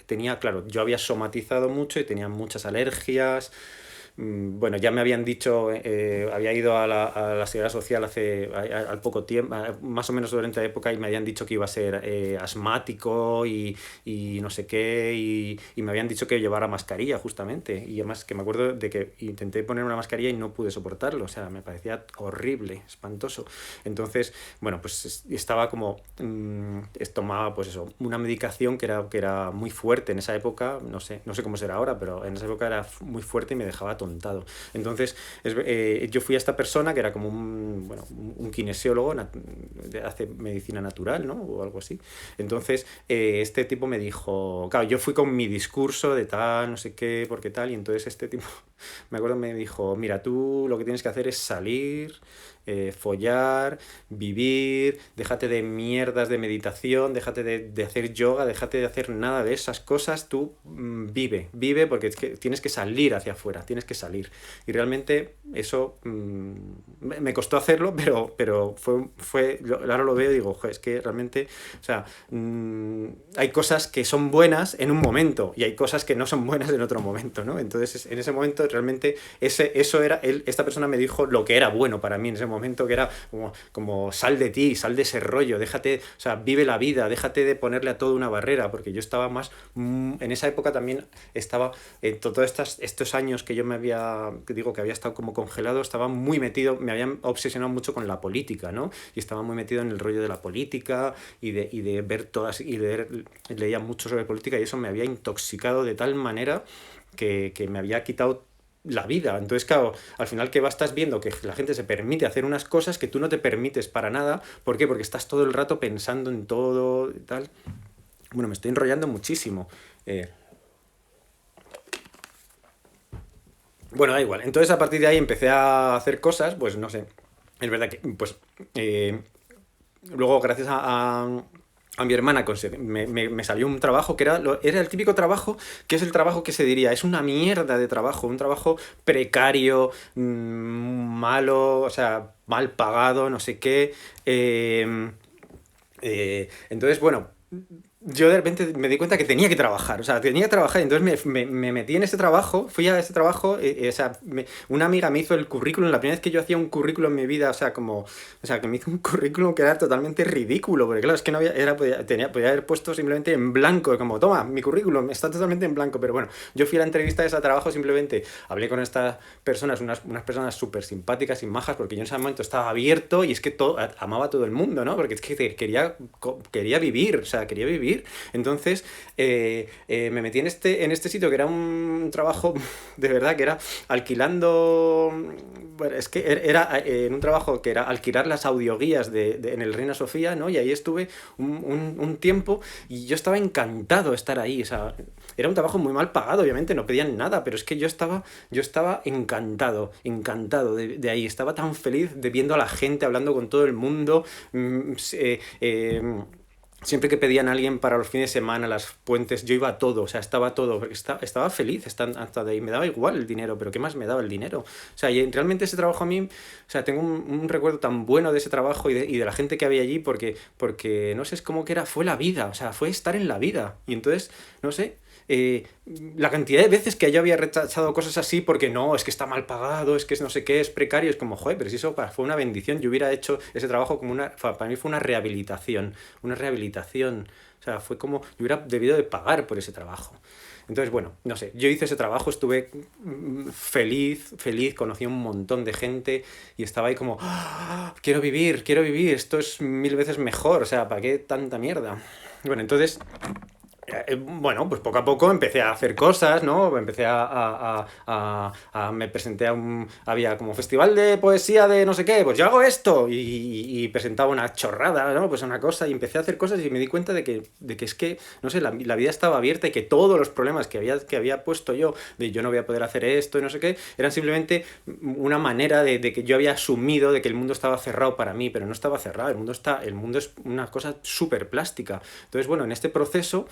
tenía, claro, yo había somatizado mucho y tenía muchas alergias. Bueno, ya me habían dicho, había ido a la seguridad social al poco tiempo, más o menos durante la época, y me habían dicho que iba a ser asmático y no sé qué, y me habían dicho que llevara mascarilla justamente. Y además que me acuerdo de que intenté poner una mascarilla y no pude soportarlo, o sea, me parecía horrible, espantoso. Entonces, bueno, pues estaba como, tomaba pues eso, una medicación que era muy fuerte en esa época, no sé cómo será ahora, pero en esa época era muy fuerte y me dejaba atontado. Entonces, yo fui a esta persona que era como un kinesiólogo, hace medicina natural, ¿no? O algo así. Entonces, este tipo me dijo, claro, yo fui con mi discurso de tal, no sé qué, porque tal, y entonces este tipo, me acuerdo, me dijo, mira, tú lo que tienes que hacer es salir, follar, vivir, déjate de mierdas de meditación, déjate de hacer yoga, déjate de hacer nada de esas cosas, tú vive, porque es que tienes que salir hacia afuera, tienes que salir. Y realmente eso me costó hacerlo, pero ahora lo veo y digo, "Jo, es que realmente, o sea, hay cosas que son buenas en un momento y hay cosas que no son buenas en otro momento, ¿no? Entonces, en ese momento realmente eso era, esta persona me dijo lo que era bueno para mí en ese momento, que era como sal de ti, sal de ese rollo, déjate, o sea, vive la vida, déjate de ponerle a todo una barrera, porque yo estaba más, en esa época también estaba, todos estos años que yo que digo que había estado como congelado, estaba muy metido, me habían obsesionado mucho con la política, ¿no? Y estaba muy metido en el rollo de la política y de ver todas, leía mucho sobre política y eso me había intoxicado de tal manera que me había quitado la vida. Entonces, claro, al final que estás viendo que la gente se permite hacer unas cosas que tú no te permites para nada. ¿Por qué? Porque estás todo el rato pensando en todo y tal. Bueno, me estoy enrollando muchísimo. Bueno, da igual. Entonces, a partir de ahí empecé a hacer cosas, pues no sé. es verdad que, pues, eh, luego gracias a mi hermana me salió un trabajo que era el típico trabajo, que es el trabajo que se diría, es una mierda de trabajo, un trabajo precario, malo, o sea, mal pagado, no sé qué. Entonces, bueno, yo de repente me di cuenta que tenía que trabajar, o sea, tenía que trabajar, y entonces me metí en ese trabajo, fui a ese trabajo, o sea, una amiga me hizo el currículum, la primera vez que yo hacía un currículum en mi vida, o sea, como, o sea, que me hizo un currículum que era totalmente ridículo, porque claro, es que no había, podía haber puesto simplemente en blanco, como, toma, mi currículum está totalmente en blanco, pero bueno, yo fui a la entrevista de ese trabajo, simplemente hablé con estas personas, unas personas súper simpáticas y majas, porque yo en ese momento estaba abierto y es que amaba a todo el mundo, ¿no? Porque es que quería vivir, o sea, quería vivir. Entonces, me metí en este sitio que era un trabajo de verdad, que era alquilando. Bueno, es que era en un trabajo que era alquilar las audioguías en el Reina Sofía, ¿no? Y ahí estuve un tiempo y yo estaba encantado de estar ahí. O sea, era un trabajo muy mal pagado, obviamente, no pedían nada, pero es que yo estaba encantado, encantado de ahí. Estaba tan feliz de viendo a la gente, hablando con todo el mundo. Siempre que pedían a alguien para los fines de semana, las puentes, yo iba a todo, o sea, estaba todo, porque estaba feliz hasta de ahí, me daba igual el dinero, pero ¿qué más me daba el dinero? O sea, y realmente ese trabajo a mí, o sea, tengo un recuerdo tan bueno de ese trabajo y de la gente que había allí, porque, no sé, es como que fue la vida, o sea, fue estar en la vida, y entonces, no sé, eh, la cantidad de veces que yo había rechazado cosas así porque no, es que está mal pagado, es que es no sé qué, es precario, es como, joder, pero si eso fue una bendición, yo hubiera hecho ese trabajo como para mí fue una rehabilitación, o sea, fue como, yo hubiera debido de pagar por ese trabajo. Entonces, bueno, no sé, yo hice ese trabajo, estuve feliz, feliz, conocí a un montón de gente y estaba ahí como, "Ah, quiero vivir, esto es mil veces mejor, o sea, ¿para qué tanta mierda?". Bueno, entonces bueno, pues poco a poco empecé a hacer cosas, ¿no? Empecé me presenté había como festival de poesía de no sé qué, pues yo hago esto y presentaba una chorrada, ¿no? Pues una cosa y empecé a hacer cosas y me di cuenta de que es que, no sé, la vida estaba abierta y que todos los problemas que había puesto yo, de yo no voy a poder hacer esto y no sé qué, eran simplemente una manera de que yo había asumido de que el mundo estaba cerrado para mí, pero no estaba cerrado, el mundo es una cosa súper plástica. Entonces, bueno, en este proceso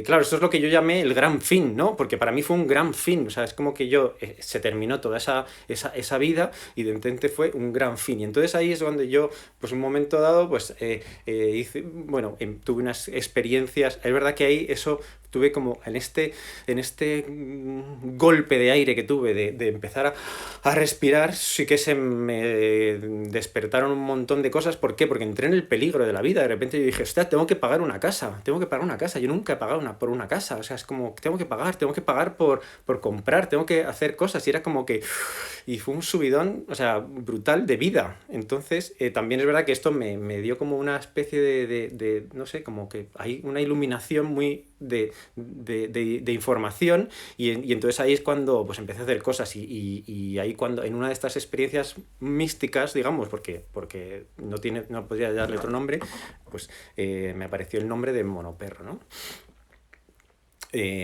claro, esto es lo que yo llamé el gran fin, ¿no? Porque para mí fue un gran fin, o sea, es como que se terminó toda esa vida y de repente fue un gran fin. Y entonces ahí es donde yo, pues un momento dado, pues bueno, tuve unas experiencias, es verdad que ahí eso tuve como en este golpe de aire que tuve de empezar a respirar, sí que se me despertaron un montón de cosas. ¿Por qué? Porque entré en el peligro de la vida. De repente yo dije, hostia, tengo que pagar una casa, tengo que pagar una casa. Yo nunca he pagado por una casa. O sea, es como, tengo que pagar por comprar, tengo que hacer cosas. Y era como que y fue un subidón, o sea, brutal de vida. Entonces, también es verdad que esto me dio como una especie no sé, como que hay una iluminación muy de información y entonces ahí es cuando pues empecé a hacer cosas y ahí cuando en una de estas experiencias místicas, digamos, porque no podría darle otro nombre, pues me apareció el nombre de Monoperro, ¿no?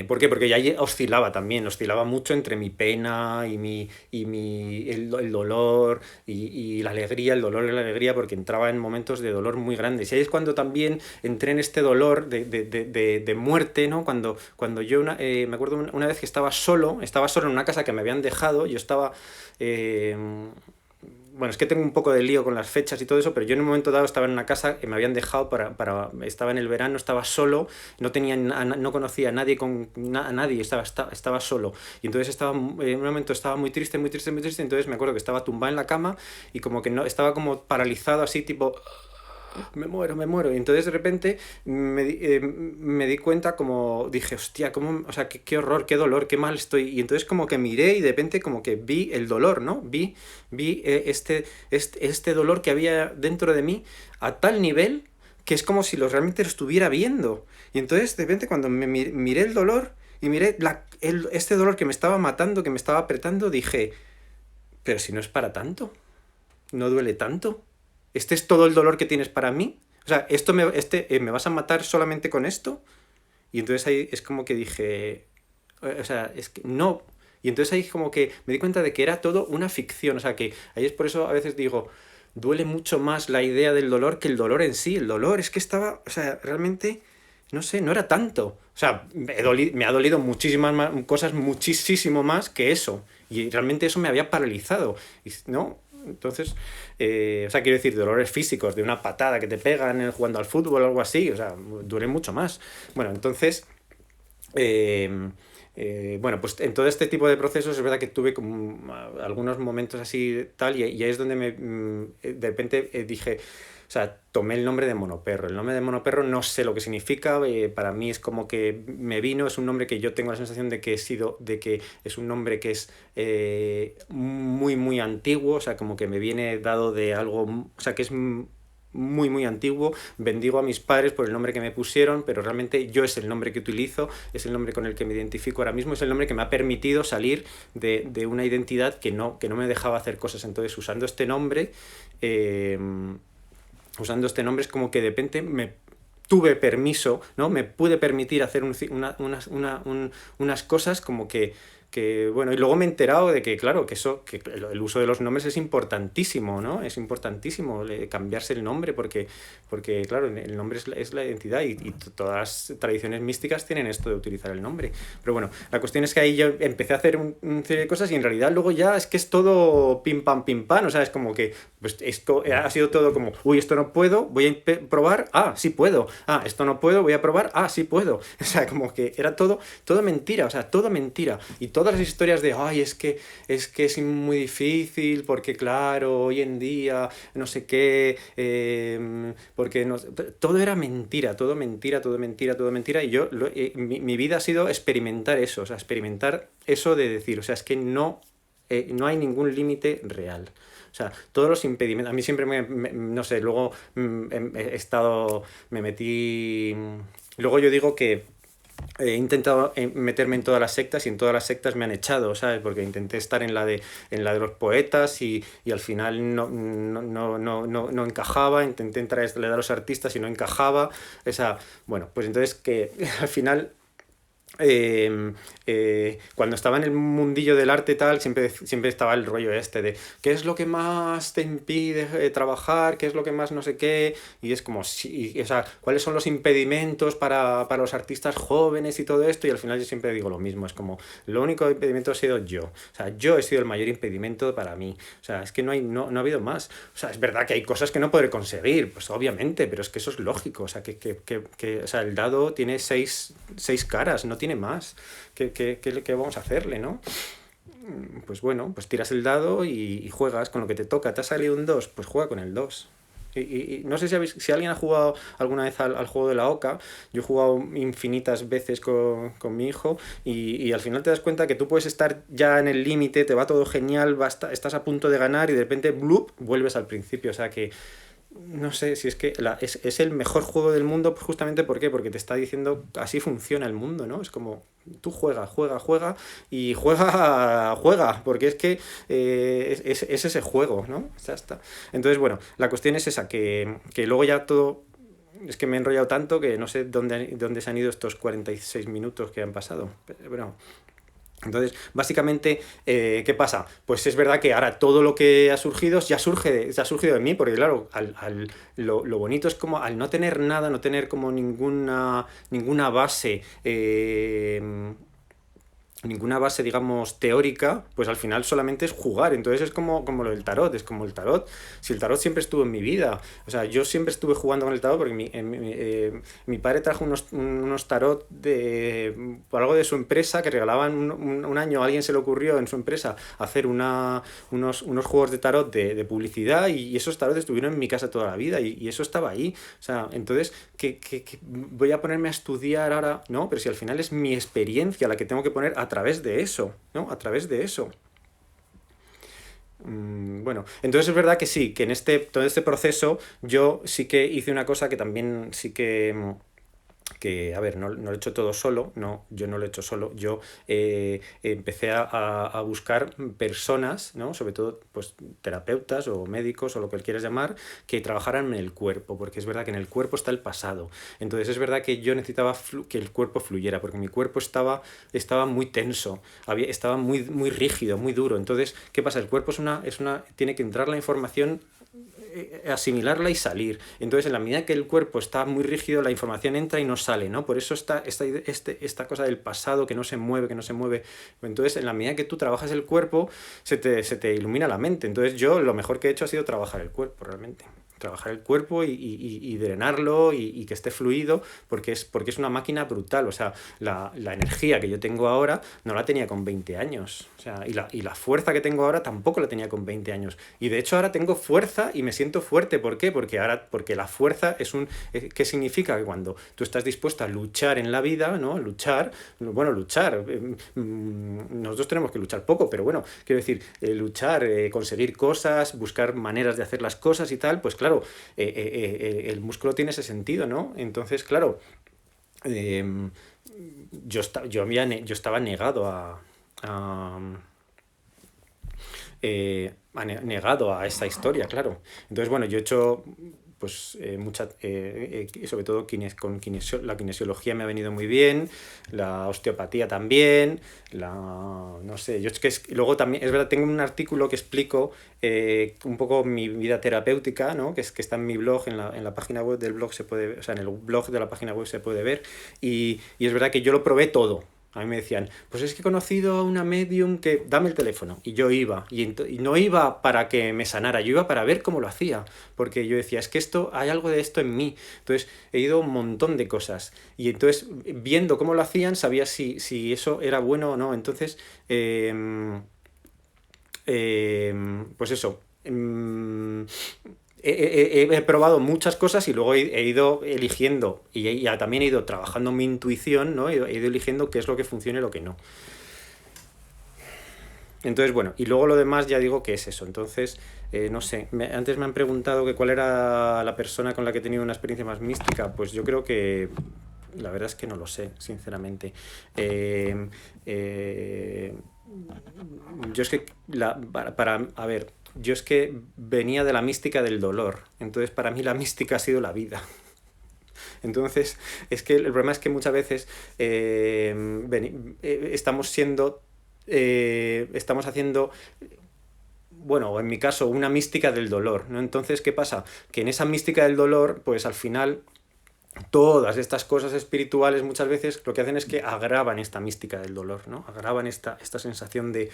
¿Por qué? Porque ya oscilaba también, oscilaba mucho entre mi pena el dolor y la alegría, el dolor y la alegría, porque entraba en momentos de dolor muy grandes. Y ahí es cuando también entré en este dolor de muerte, ¿no? Cuando yo, me acuerdo una vez que estaba solo en una casa que me habían dejado, yo estaba... eh, bueno, es que tengo un poco de lío con las fechas y todo eso, pero yo en un momento dado estaba en una casa que me habían dejado estaba en el verano, estaba solo, no conocía a nadie, a nadie, estaba solo. Y entonces en un momento estaba muy triste, muy triste, muy triste, entonces me acuerdo que estaba tumbado en la cama y como que no, estaba como paralizado así, tipo, me muero, me muero. Y entonces de repente me di cuenta como dije, hostia, cómo, o sea, qué horror, qué dolor, qué mal estoy. Y entonces como que miré y de repente como que vi el dolor, ¿no? Vi este dolor que había dentro de mí a tal nivel que es como si realmente lo estuviera viendo. Y entonces de repente cuando miré el dolor y miré este dolor que me estaba matando, que me estaba apretando, dije, pero si no es para tanto, no duele tanto. ¿Este es todo el dolor que tienes para mí? O sea, ¿me vas a matar solamente con esto? Y entonces ahí es como que dije, o sea, es que no. Y entonces ahí como que me di cuenta de que era todo una ficción. O sea, que ahí es por eso a veces digo, duele mucho más la idea del dolor que el dolor en sí. El dolor es que estaba, o sea, realmente, no sé, no era tanto. O sea, me ha dolido muchísimas cosas, muchísimo más que eso. Y realmente eso me había paralizado, ¿no? Entonces, o sea, quiero decir, dolores físicos de una patada que te pegan jugando al fútbol o algo así, o sea, duelen mucho más. Bueno, entonces, eh, bueno, pues en todo este tipo de procesos es verdad que tuve como algunos momentos así tal y ahí es donde de repente dije, o sea, tomé el nombre de Monoperro. El nombre de Monoperro no sé lo que significa, para mí es como que me vino, es un nombre que yo tengo la sensación de que he sido, de que es un nombre que es muy, muy antiguo, o sea, como que me viene dado de algo, o sea, que es muy, muy antiguo. Bendigo a mis padres por el nombre que me pusieron, pero realmente yo es el nombre que utilizo, es el nombre con el que me identifico ahora mismo, es el nombre que me ha permitido salir de una identidad que no me dejaba hacer cosas. Entonces, eh, usando este nombre es como que de repente me tuve permiso, ¿no? Me pude permitir hacer unas cosas como bueno, y luego me he enterado de que, claro, que eso, que el uso de los nombres es importantísimo, ¿no? Es importantísimo cambiarse el nombre porque claro, el nombre es la identidad y todas las tradiciones místicas tienen esto de utilizar el nombre. Pero bueno, la cuestión es que ahí yo empecé a hacer un serie de cosas y en realidad luego ya es que es todo pim pam, o sea, es como que pues esto ha sido todo como, uy, esto no puedo, voy a probar, ah, sí puedo, ah, esto no puedo, voy a probar, ah, sí puedo. O sea, como que era todo mentira, o sea, todo mentira. Y todas las historias de, ay, es muy difícil, porque claro, hoy en día, no sé qué, porque no, todo era mentira, todo mentira, todo mentira, todo mentira. Y yo, mi vida ha sido experimentar eso, o sea, experimentar eso de decir, o sea, es que no hay ningún límite real. O sea, todos los impedimentos. A mí siempre no sé, luego he estado. Me metí. Luego yo digo que he intentado meterme en todas las sectas y en todas las sectas me han echado, ¿sabes? Porque intenté estar en la de los poetas y al final no encajaba, intenté entrar en la de los artistas y no encajaba. Bueno, pues entonces que al final cuando estaba en el mundillo del arte tal, siempre estaba el rollo este de qué es lo que más te impide trabajar, qué es lo que más no sé qué, y es como, sí, o sea, cuáles son los impedimentos para los artistas jóvenes y todo esto, y al final yo siempre digo lo mismo, es como, lo único impedimento ha sido yo, o sea, yo he sido el mayor impedimento para mí, o sea, es que no ha habido más, o sea, es verdad que hay cosas que no podré conseguir, pues obviamente, pero es que eso es lógico, o sea, o sea, el dado tiene seis caras, no tiene más. ¿Qué vamos a hacerle, no? Pues bueno, pues tiras el dado y juegas con lo que te toca. ¿Te ha salido un 2? Pues juega con el 2. Y no sé si alguien ha jugado alguna vez al juego de la oca. Yo he jugado infinitas veces con mi hijo y al final te das cuenta que tú puedes estar ya en el límite, te va todo genial, estás a punto de ganar y de repente, ¡blup!, vuelves al principio. O sea que no sé si es que es el mejor juego del mundo, pues justamente ¿por qué? Porque te está diciendo así funciona el mundo, ¿no? Es como tú juega y juega, porque es que es ese juego, ¿no? Ya está. Entonces, bueno, la cuestión es esa, que luego ya todo. Es que me he enrollado tanto que no sé dónde se han ido estos 46 minutos que han pasado. Pero bueno, entonces, básicamente, ¿qué pasa? Pues es verdad que ahora todo lo que ha surgido ya ha surgido de mí, porque claro, lo bonito es como al no tener nada, no tener como ninguna base, digamos, teórica, pues al final solamente es jugar. Entonces es como lo del tarot, es como el tarot. Si el tarot siempre estuvo en mi vida, o sea, yo siempre estuve jugando con el tarot porque mi padre trajo unos tarot por algo de su empresa que regalaban un año, a alguien se le ocurrió en su empresa hacer unos juegos de tarot de publicidad y esos tarot estuvieron en mi casa toda la vida y eso estaba ahí. O sea, entonces, ¿qué voy a ponerme a estudiar ahora? No, pero si al final es mi experiencia la que tengo que poner a través de eso, ¿no? A través de eso. Bueno, entonces es verdad que sí, que en todo este proceso yo sí que hice una cosa que también sí que, a ver, no lo he hecho todo solo, no, yo no lo he hecho solo, yo empecé a buscar personas, ¿no? Sobre todo, pues, terapeutas o médicos o lo que quieras llamar, que trabajaran en el cuerpo, porque es verdad que en el cuerpo está el pasado. Entonces es verdad que yo necesitaba que el cuerpo fluyera, porque mi cuerpo estaba muy tenso, estaba muy, muy rígido, muy duro. Entonces, ¿qué pasa? El cuerpo tiene que entrar la información asimilarla y salir. Entonces, en la medida que el cuerpo está muy rígido, la información entra y no sale, ¿no? Por eso está esta cosa del pasado que no se mueve, que no se mueve. Entonces, en la medida que tú trabajas el cuerpo, se te ilumina la mente. Entonces, yo lo mejor que he hecho ha sido trabajar el cuerpo, realmente. Trabajar el cuerpo y drenarlo y que esté fluido, porque es una máquina brutal. O sea, la energía que yo tengo ahora no la tenía con 20 años. O sea, y la fuerza que tengo ahora tampoco la tenía con 20 años. Y de hecho ahora tengo fuerza y me siento fuerte. ¿Por qué? Porque la fuerza ¿qué significa? Que cuando tú estás dispuesto a luchar en la vida, ¿no? Luchar, nosotros tenemos que luchar poco, pero bueno, quiero decir, luchar, conseguir cosas, buscar maneras de hacer las cosas y tal, pues claro, el músculo tiene ese sentido, ¿no? Entonces, claro, eh, yo estaba negado negado a esa historia, claro. Entonces, bueno, yo he hecho pues sobre todo la kinesiología me ha venido muy bien, la osteopatía también, no sé, yo luego también, es verdad, tengo un artículo que explico un poco mi vida terapéutica, ¿no? Que está en mi blog, en la página web del blog se puede, o sea, en el blog de la página web se puede ver, y es verdad que yo lo probé todo. A mí me decían, pues es que he conocido a una medium que dame el teléfono. Y yo iba. Y no iba para que me sanara, yo iba para ver cómo lo hacía. Porque yo decía, es que hay algo de esto en mí. Entonces he ido a un montón de cosas. Y entonces, viendo cómo lo hacían, sabía si eso era bueno o no. Entonces, pues eso. He probado muchas cosas y luego he ido eligiendo y también he ido trabajando mi intuición, ¿no? He ido eligiendo qué es lo que funciona y lo que no. Entonces, bueno, y luego lo demás ya digo que es eso. Entonces, no sé, antes me han preguntado que cuál era la persona con la que he tenido una experiencia más mística. Pues yo creo que la verdad es que no lo sé, sinceramente. Eh, eh, yo es que, a ver, yo es que venía de la mística del dolor. Entonces, para mí la mística ha sido la vida. Entonces, es que el problema es que muchas veces estamos haciendo, bueno, en mi caso, una mística del dolor, ¿no? Entonces, ¿qué pasa? Que en esa mística del dolor, pues al final todas estas cosas espirituales muchas veces lo que hacen es que agravan esta mística del dolor, ¿no? Agravan esta sensación de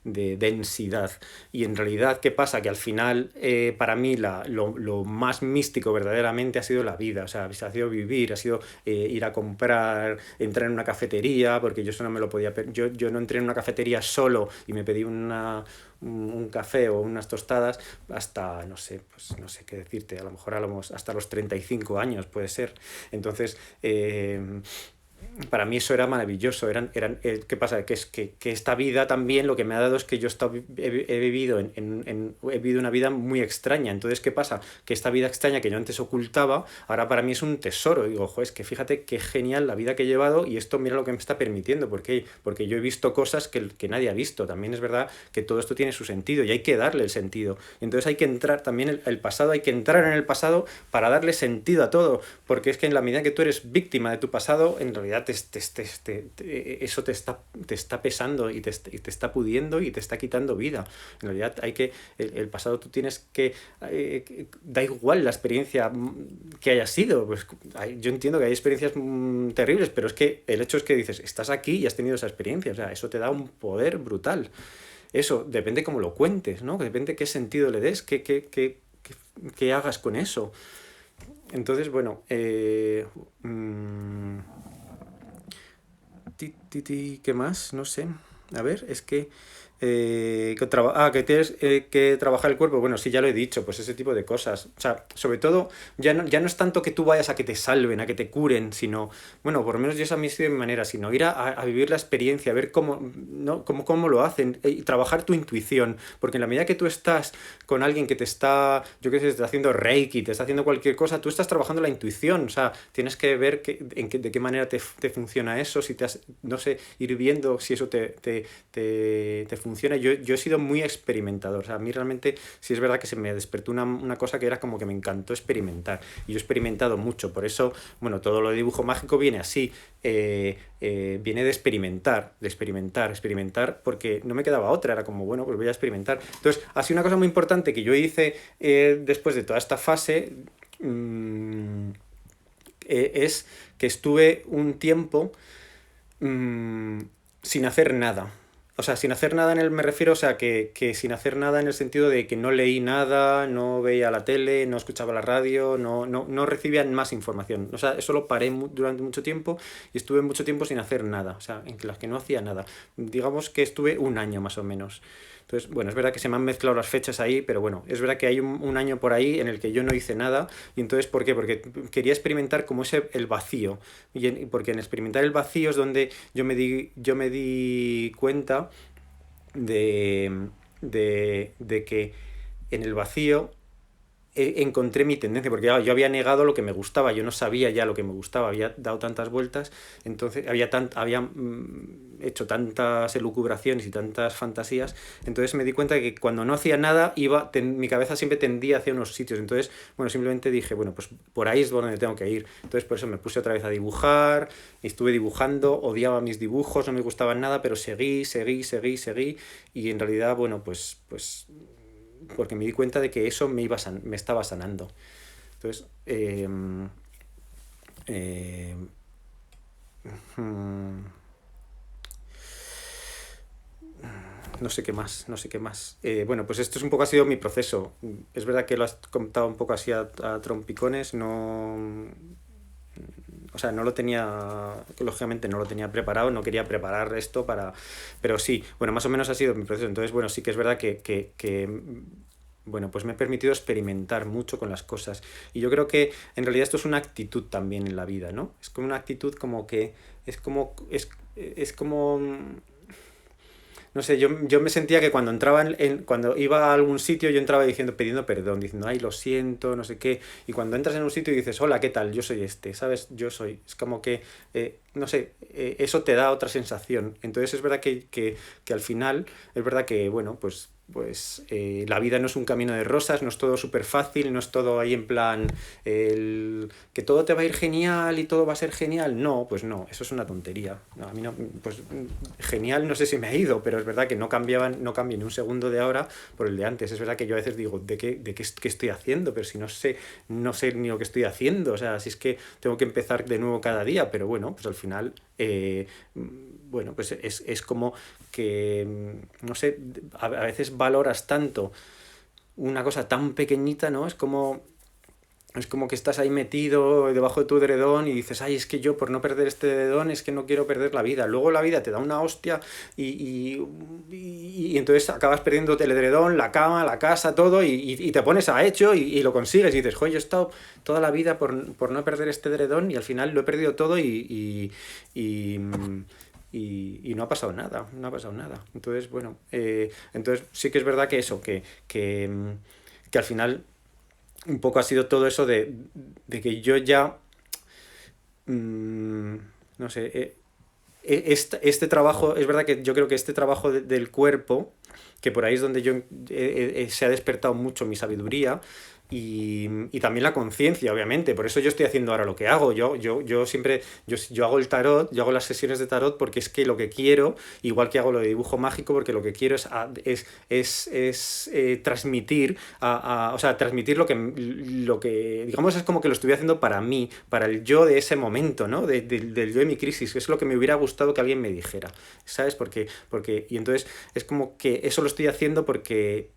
densidad. Y en realidad, ¿qué pasa? Que al final, para mí, lo más místico verdaderamente ha sido la vida. O sea, ha sido vivir, ha sido ir a comprar, entrar en una cafetería, porque yo eso no me lo podía... Yo no entré en una cafetería solo y me pedí un café o unas tostadas hasta, no sé, pues no sé qué decirte, a lo mejor hasta los 35 años puede ser. Entonces, para mí eso era maravilloso. ¿Qué pasa? Que esta vida también lo que me ha dado es que he vivido he vivido una vida muy extraña. Entonces, ¿qué pasa? Que esta vida extraña que yo antes ocultaba, ahora para mí es un tesoro. Digo, ojo, es que fíjate qué genial la vida que he llevado y esto mira lo que me está permitiendo. ¿Por qué? Porque yo he visto cosas que nadie ha visto. También es verdad que todo esto tiene su sentido y hay que darle el sentido. Entonces hay que entrar también el pasado, hay que entrar en el pasado para darle sentido a todo. Porque es que en la medida que tú eres víctima de tu pasado, en realidad eso te está pesando y te está pudiendo y te está quitando vida. En realidad el pasado tú tienes que, da igual la experiencia que haya sido, pues yo entiendo que hay experiencias terribles, pero es que el hecho es que dices, estás aquí y has tenido esa experiencia, o sea, eso te da un poder brutal. Eso depende cómo lo cuentes, ¿no? Depende qué sentido le des, qué hagas con eso. Entonces, bueno, ¿qué más? No sé. A ver, es que... que tienes que trabajar el cuerpo. Bueno, sí, ya lo he dicho, pues ese tipo de cosas. O sea, sobre todo, ya no es tanto que tú vayas a que te salven, a que te curen, sino, bueno, por lo menos yo esa ha sido mi manera, sino ir a vivir la experiencia, a ver cómo, ¿no? cómo lo hacen, y trabajar tu intuición. Porque en la medida que tú estás con alguien que te está, yo qué sé, te está haciendo reiki, te está haciendo cualquier cosa, tú estás trabajando la intuición. O sea, tienes que ver de qué manera te funciona eso, si no sé, ir viendo si eso te funciona funciona. Yo he sido muy experimentador. O sea, a mí realmente sí es verdad que se me despertó una cosa que era como que me encantó experimentar. Y yo he experimentado mucho. Por eso, bueno, todo lo de dibujo mágico viene así. Viene de experimentar, porque no me quedaba otra. Era como, bueno, pues voy a experimentar. Entonces, así una cosa muy importante que yo hice después de toda esta fase es que estuve un tiempo mm, sin hacer nada. O sea, sin hacer nada me refiero, o sea, que sin hacer nada en el sentido de que no leí nada, no veía la tele, no escuchaba la radio, no recibía más información. O sea, eso lo paré durante mucho tiempo y estuve mucho tiempo sin hacer nada. O sea, en las que no hacía nada. Digamos que estuve un año más o menos. Entonces, bueno, es verdad que se me han mezclado las fechas ahí, pero bueno, es verdad que hay un año por ahí en el que yo no hice nada. Y entonces, ¿por qué? Porque quería experimentar como el vacío. Porque en experimentar el vacío es donde yo me di cuenta de que en el vacío encontré mi tendencia, porque yo había negado lo que me gustaba, yo no sabía ya lo que me gustaba, había dado tantas vueltas, entonces había hecho tantas elucubraciones y tantas fantasías, entonces me di cuenta de que cuando no hacía nada, mi cabeza siempre tendía hacia unos sitios, entonces, bueno, simplemente dije, bueno, pues por ahí es por donde tengo que ir, entonces por eso me puse otra vez a dibujar, estuve dibujando, odiaba mis dibujos, no me gustaban nada, pero seguí, y en realidad, bueno, pues porque me di cuenta de que eso me estaba sanando. Entonces, eh, mm, no sé qué más, no sé qué más. Bueno, pues esto es un poco ha sido mi proceso. Es verdad que lo has contado un poco así a trompicones, no... O sea, no lo tenía, lógicamente no lo tenía preparado, no quería preparar esto para... Pero sí, bueno, más o menos ha sido mi proceso. Entonces, bueno, sí que es verdad que bueno, pues me he permitido experimentar mucho con las cosas. Y yo creo que en realidad esto es una actitud también en la vida, ¿no? Es como una actitud como que es como no sé, yo me sentía que cuando entraba cuando iba a algún sitio, yo entraba pidiendo perdón, diciendo, ay, lo siento, no sé qué. Y cuando entras en un sitio y dices, hola, ¿qué tal? Yo soy este, ¿sabes? Yo soy. Es como que, no sé, eso te da otra sensación. Entonces es verdad que al final, es verdad que, bueno, pues la vida no es un camino de rosas, no es todo súper fácil, no es todo ahí en plan que todo te va a ir genial y todo va a ser genial. No, pues no, eso es una tontería. No, a mí no, pues genial no sé si me ha ido, pero es verdad que no cambié ni un segundo de ahora por el de antes. Es verdad que yo a veces digo, ¿qué estoy haciendo? Pero si no sé ni lo que estoy haciendo, o sea, si es que tengo que empezar de nuevo cada día, pero bueno, pues al final, bueno, pues es como que, no sé, a veces valoras tanto una cosa tan pequeñita, ¿no? Es como que estás ahí metido debajo de tu edredón y dices, ay, es que yo por no perder este edredón es que no quiero perder la vida. Luego la vida te da una hostia y entonces acabas perdiendo el edredón, la cama, la casa, todo y te pones a hecho y lo consigues y dices, joder, yo he estado toda la vida por no perder este edredón y al final lo he perdido todo y no ha pasado nada, no ha pasado nada. Entonces, bueno, entonces sí que es verdad que eso, que al final un poco ha sido todo eso de que yo ya, mm, no sé, este trabajo, es verdad que yo creo que este trabajo del cuerpo, que por ahí es donde se ha despertado mucho mi sabiduría y también la conciencia, obviamente. Por eso yo estoy haciendo ahora lo que hago. Yo siempre, yo hago el tarot, yo hago las sesiones de tarot porque es que lo que quiero, igual que hago lo de dibujo mágico, porque lo que quiero es transmitir, o sea, transmitir lo que, digamos, es como que lo estuviera haciendo para mí, para el yo de ese momento, ¿no? Del yo de mi crisis, que es lo que me hubiera gustado que alguien me dijera, ¿sabes? Y entonces es como que eso lo estoy haciendo porque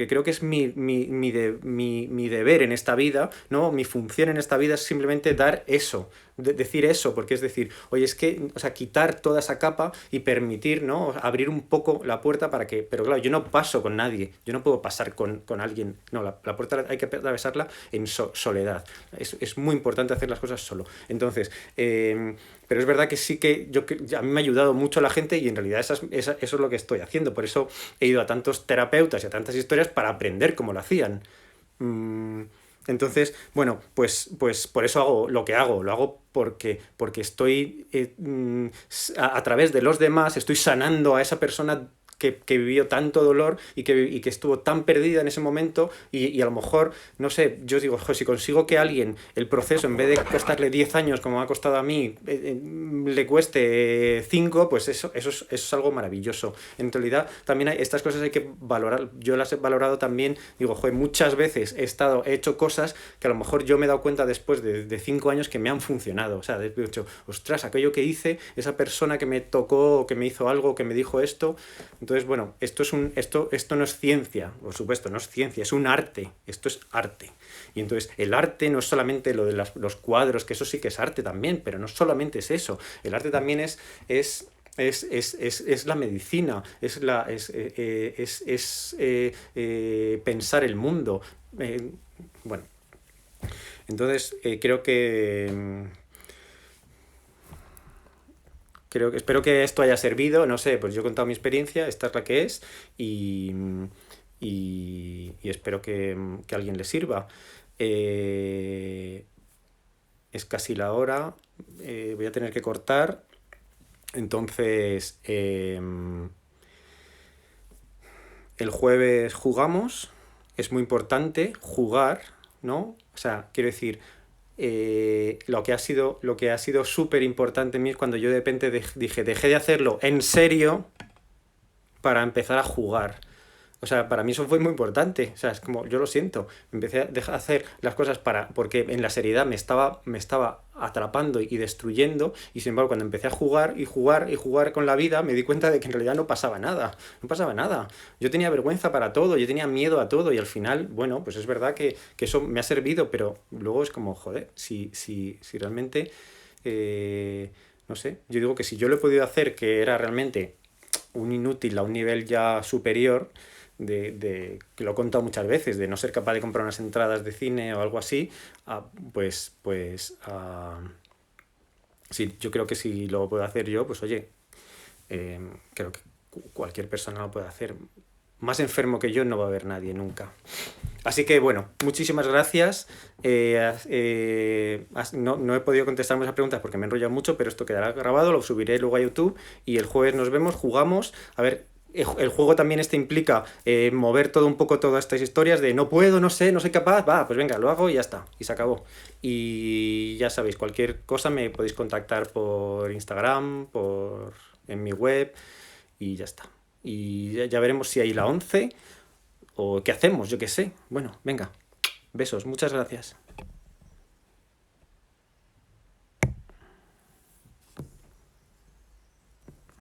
creo que es mi deber en esta vida, ¿no? Mi función en esta vida es simplemente dar eso, decir eso, porque es decir, oye, es que, o sea, quitar toda esa capa y permitir, ¿no? Abrir un poco la puerta para que, pero claro, yo no paso con nadie, yo no puedo pasar con alguien, no, la puerta hay que atravesarla en soledad, es muy importante hacer las cosas solo. Entonces, pero es verdad que sí que a mí me ha ayudado mucho la gente y en realidad eso es lo que estoy haciendo, por eso he ido a tantos terapeutas y a tantas historias para aprender cómo lo hacían. Mm, Entonces, bueno, pues por eso hago lo que hago, lo hago porque estoy a través de los demás, estoy sanando a esa persona que vivió tanto dolor y que estuvo tan perdida en ese momento y a lo mejor, no sé, yo digo, "Jo, si consigo que a alguien el proceso, en vez de costarle 10 años como me ha costado a mí, le cueste 5, pues eso es algo maravilloso. En realidad, también estas cosas hay que valorar. Yo las he valorado también, digo, joder, muchas veces he hecho cosas que a lo mejor yo me he dado cuenta después de 5 años que me han funcionado. O sea, de hecho, ostras, aquello que hice, esa persona que me tocó, que me hizo algo, que me dijo esto. Entonces, bueno, esto no es ciencia, por supuesto, no es ciencia, es un arte. Esto es arte. Y entonces, el arte no es solamente lo de los cuadros, que eso sí que es arte también, pero no solamente es eso. El arte también es la medicina, pensar el mundo. Bueno, entonces espero que esto haya servido, no sé, pues yo he contado mi experiencia, esta es la que es, y, y espero que a alguien le sirva. Es casi la hora, voy a tener que cortar, entonces el jueves jugamos, es muy importante jugar, ¿no? O sea, quiero decir, lo que ha sido súper importante en mí es cuando yo de repente dije, dejé de hacerlo en serio para empezar a jugar. O sea, para mí eso fue muy importante. O sea, es como, yo lo siento. Empecé a dejar de hacer las cosas porque en la seriedad me estaba atrapando y destruyendo. Y sin embargo, cuando empecé a jugar y jugar y jugar con la vida, me di cuenta de que en realidad no pasaba nada. No pasaba nada. Yo tenía vergüenza para todo, yo tenía miedo a todo. Y al final, bueno, pues es verdad que eso me ha servido, pero luego es como, joder, si realmente. No sé, yo digo que si yo lo he podido hacer, que era realmente un inútil a un nivel ya superior, que lo he contado muchas veces, de no ser capaz de comprar unas entradas de cine o algo así, sí, yo creo que si lo puedo hacer yo, pues oye, creo que cualquier persona lo puede hacer. Más enfermo que yo no va a haber nadie nunca. Así que bueno, muchísimas gracias. No he podido contestar muchas preguntas porque me he enrollado mucho, pero esto quedará grabado, lo subiré luego a YouTube y el jueves nos vemos, jugamos. A ver, el juego también implica mover todo un poco todas estas historias de no puedo, no sé, no soy capaz, va, pues venga, lo hago y ya está, y se acabó. Y ya sabéis, cualquier cosa me podéis contactar por Instagram, en mi web y ya está. Y ya veremos si hay la 11 o qué hacemos, yo qué sé. Bueno, venga, besos, muchas gracias.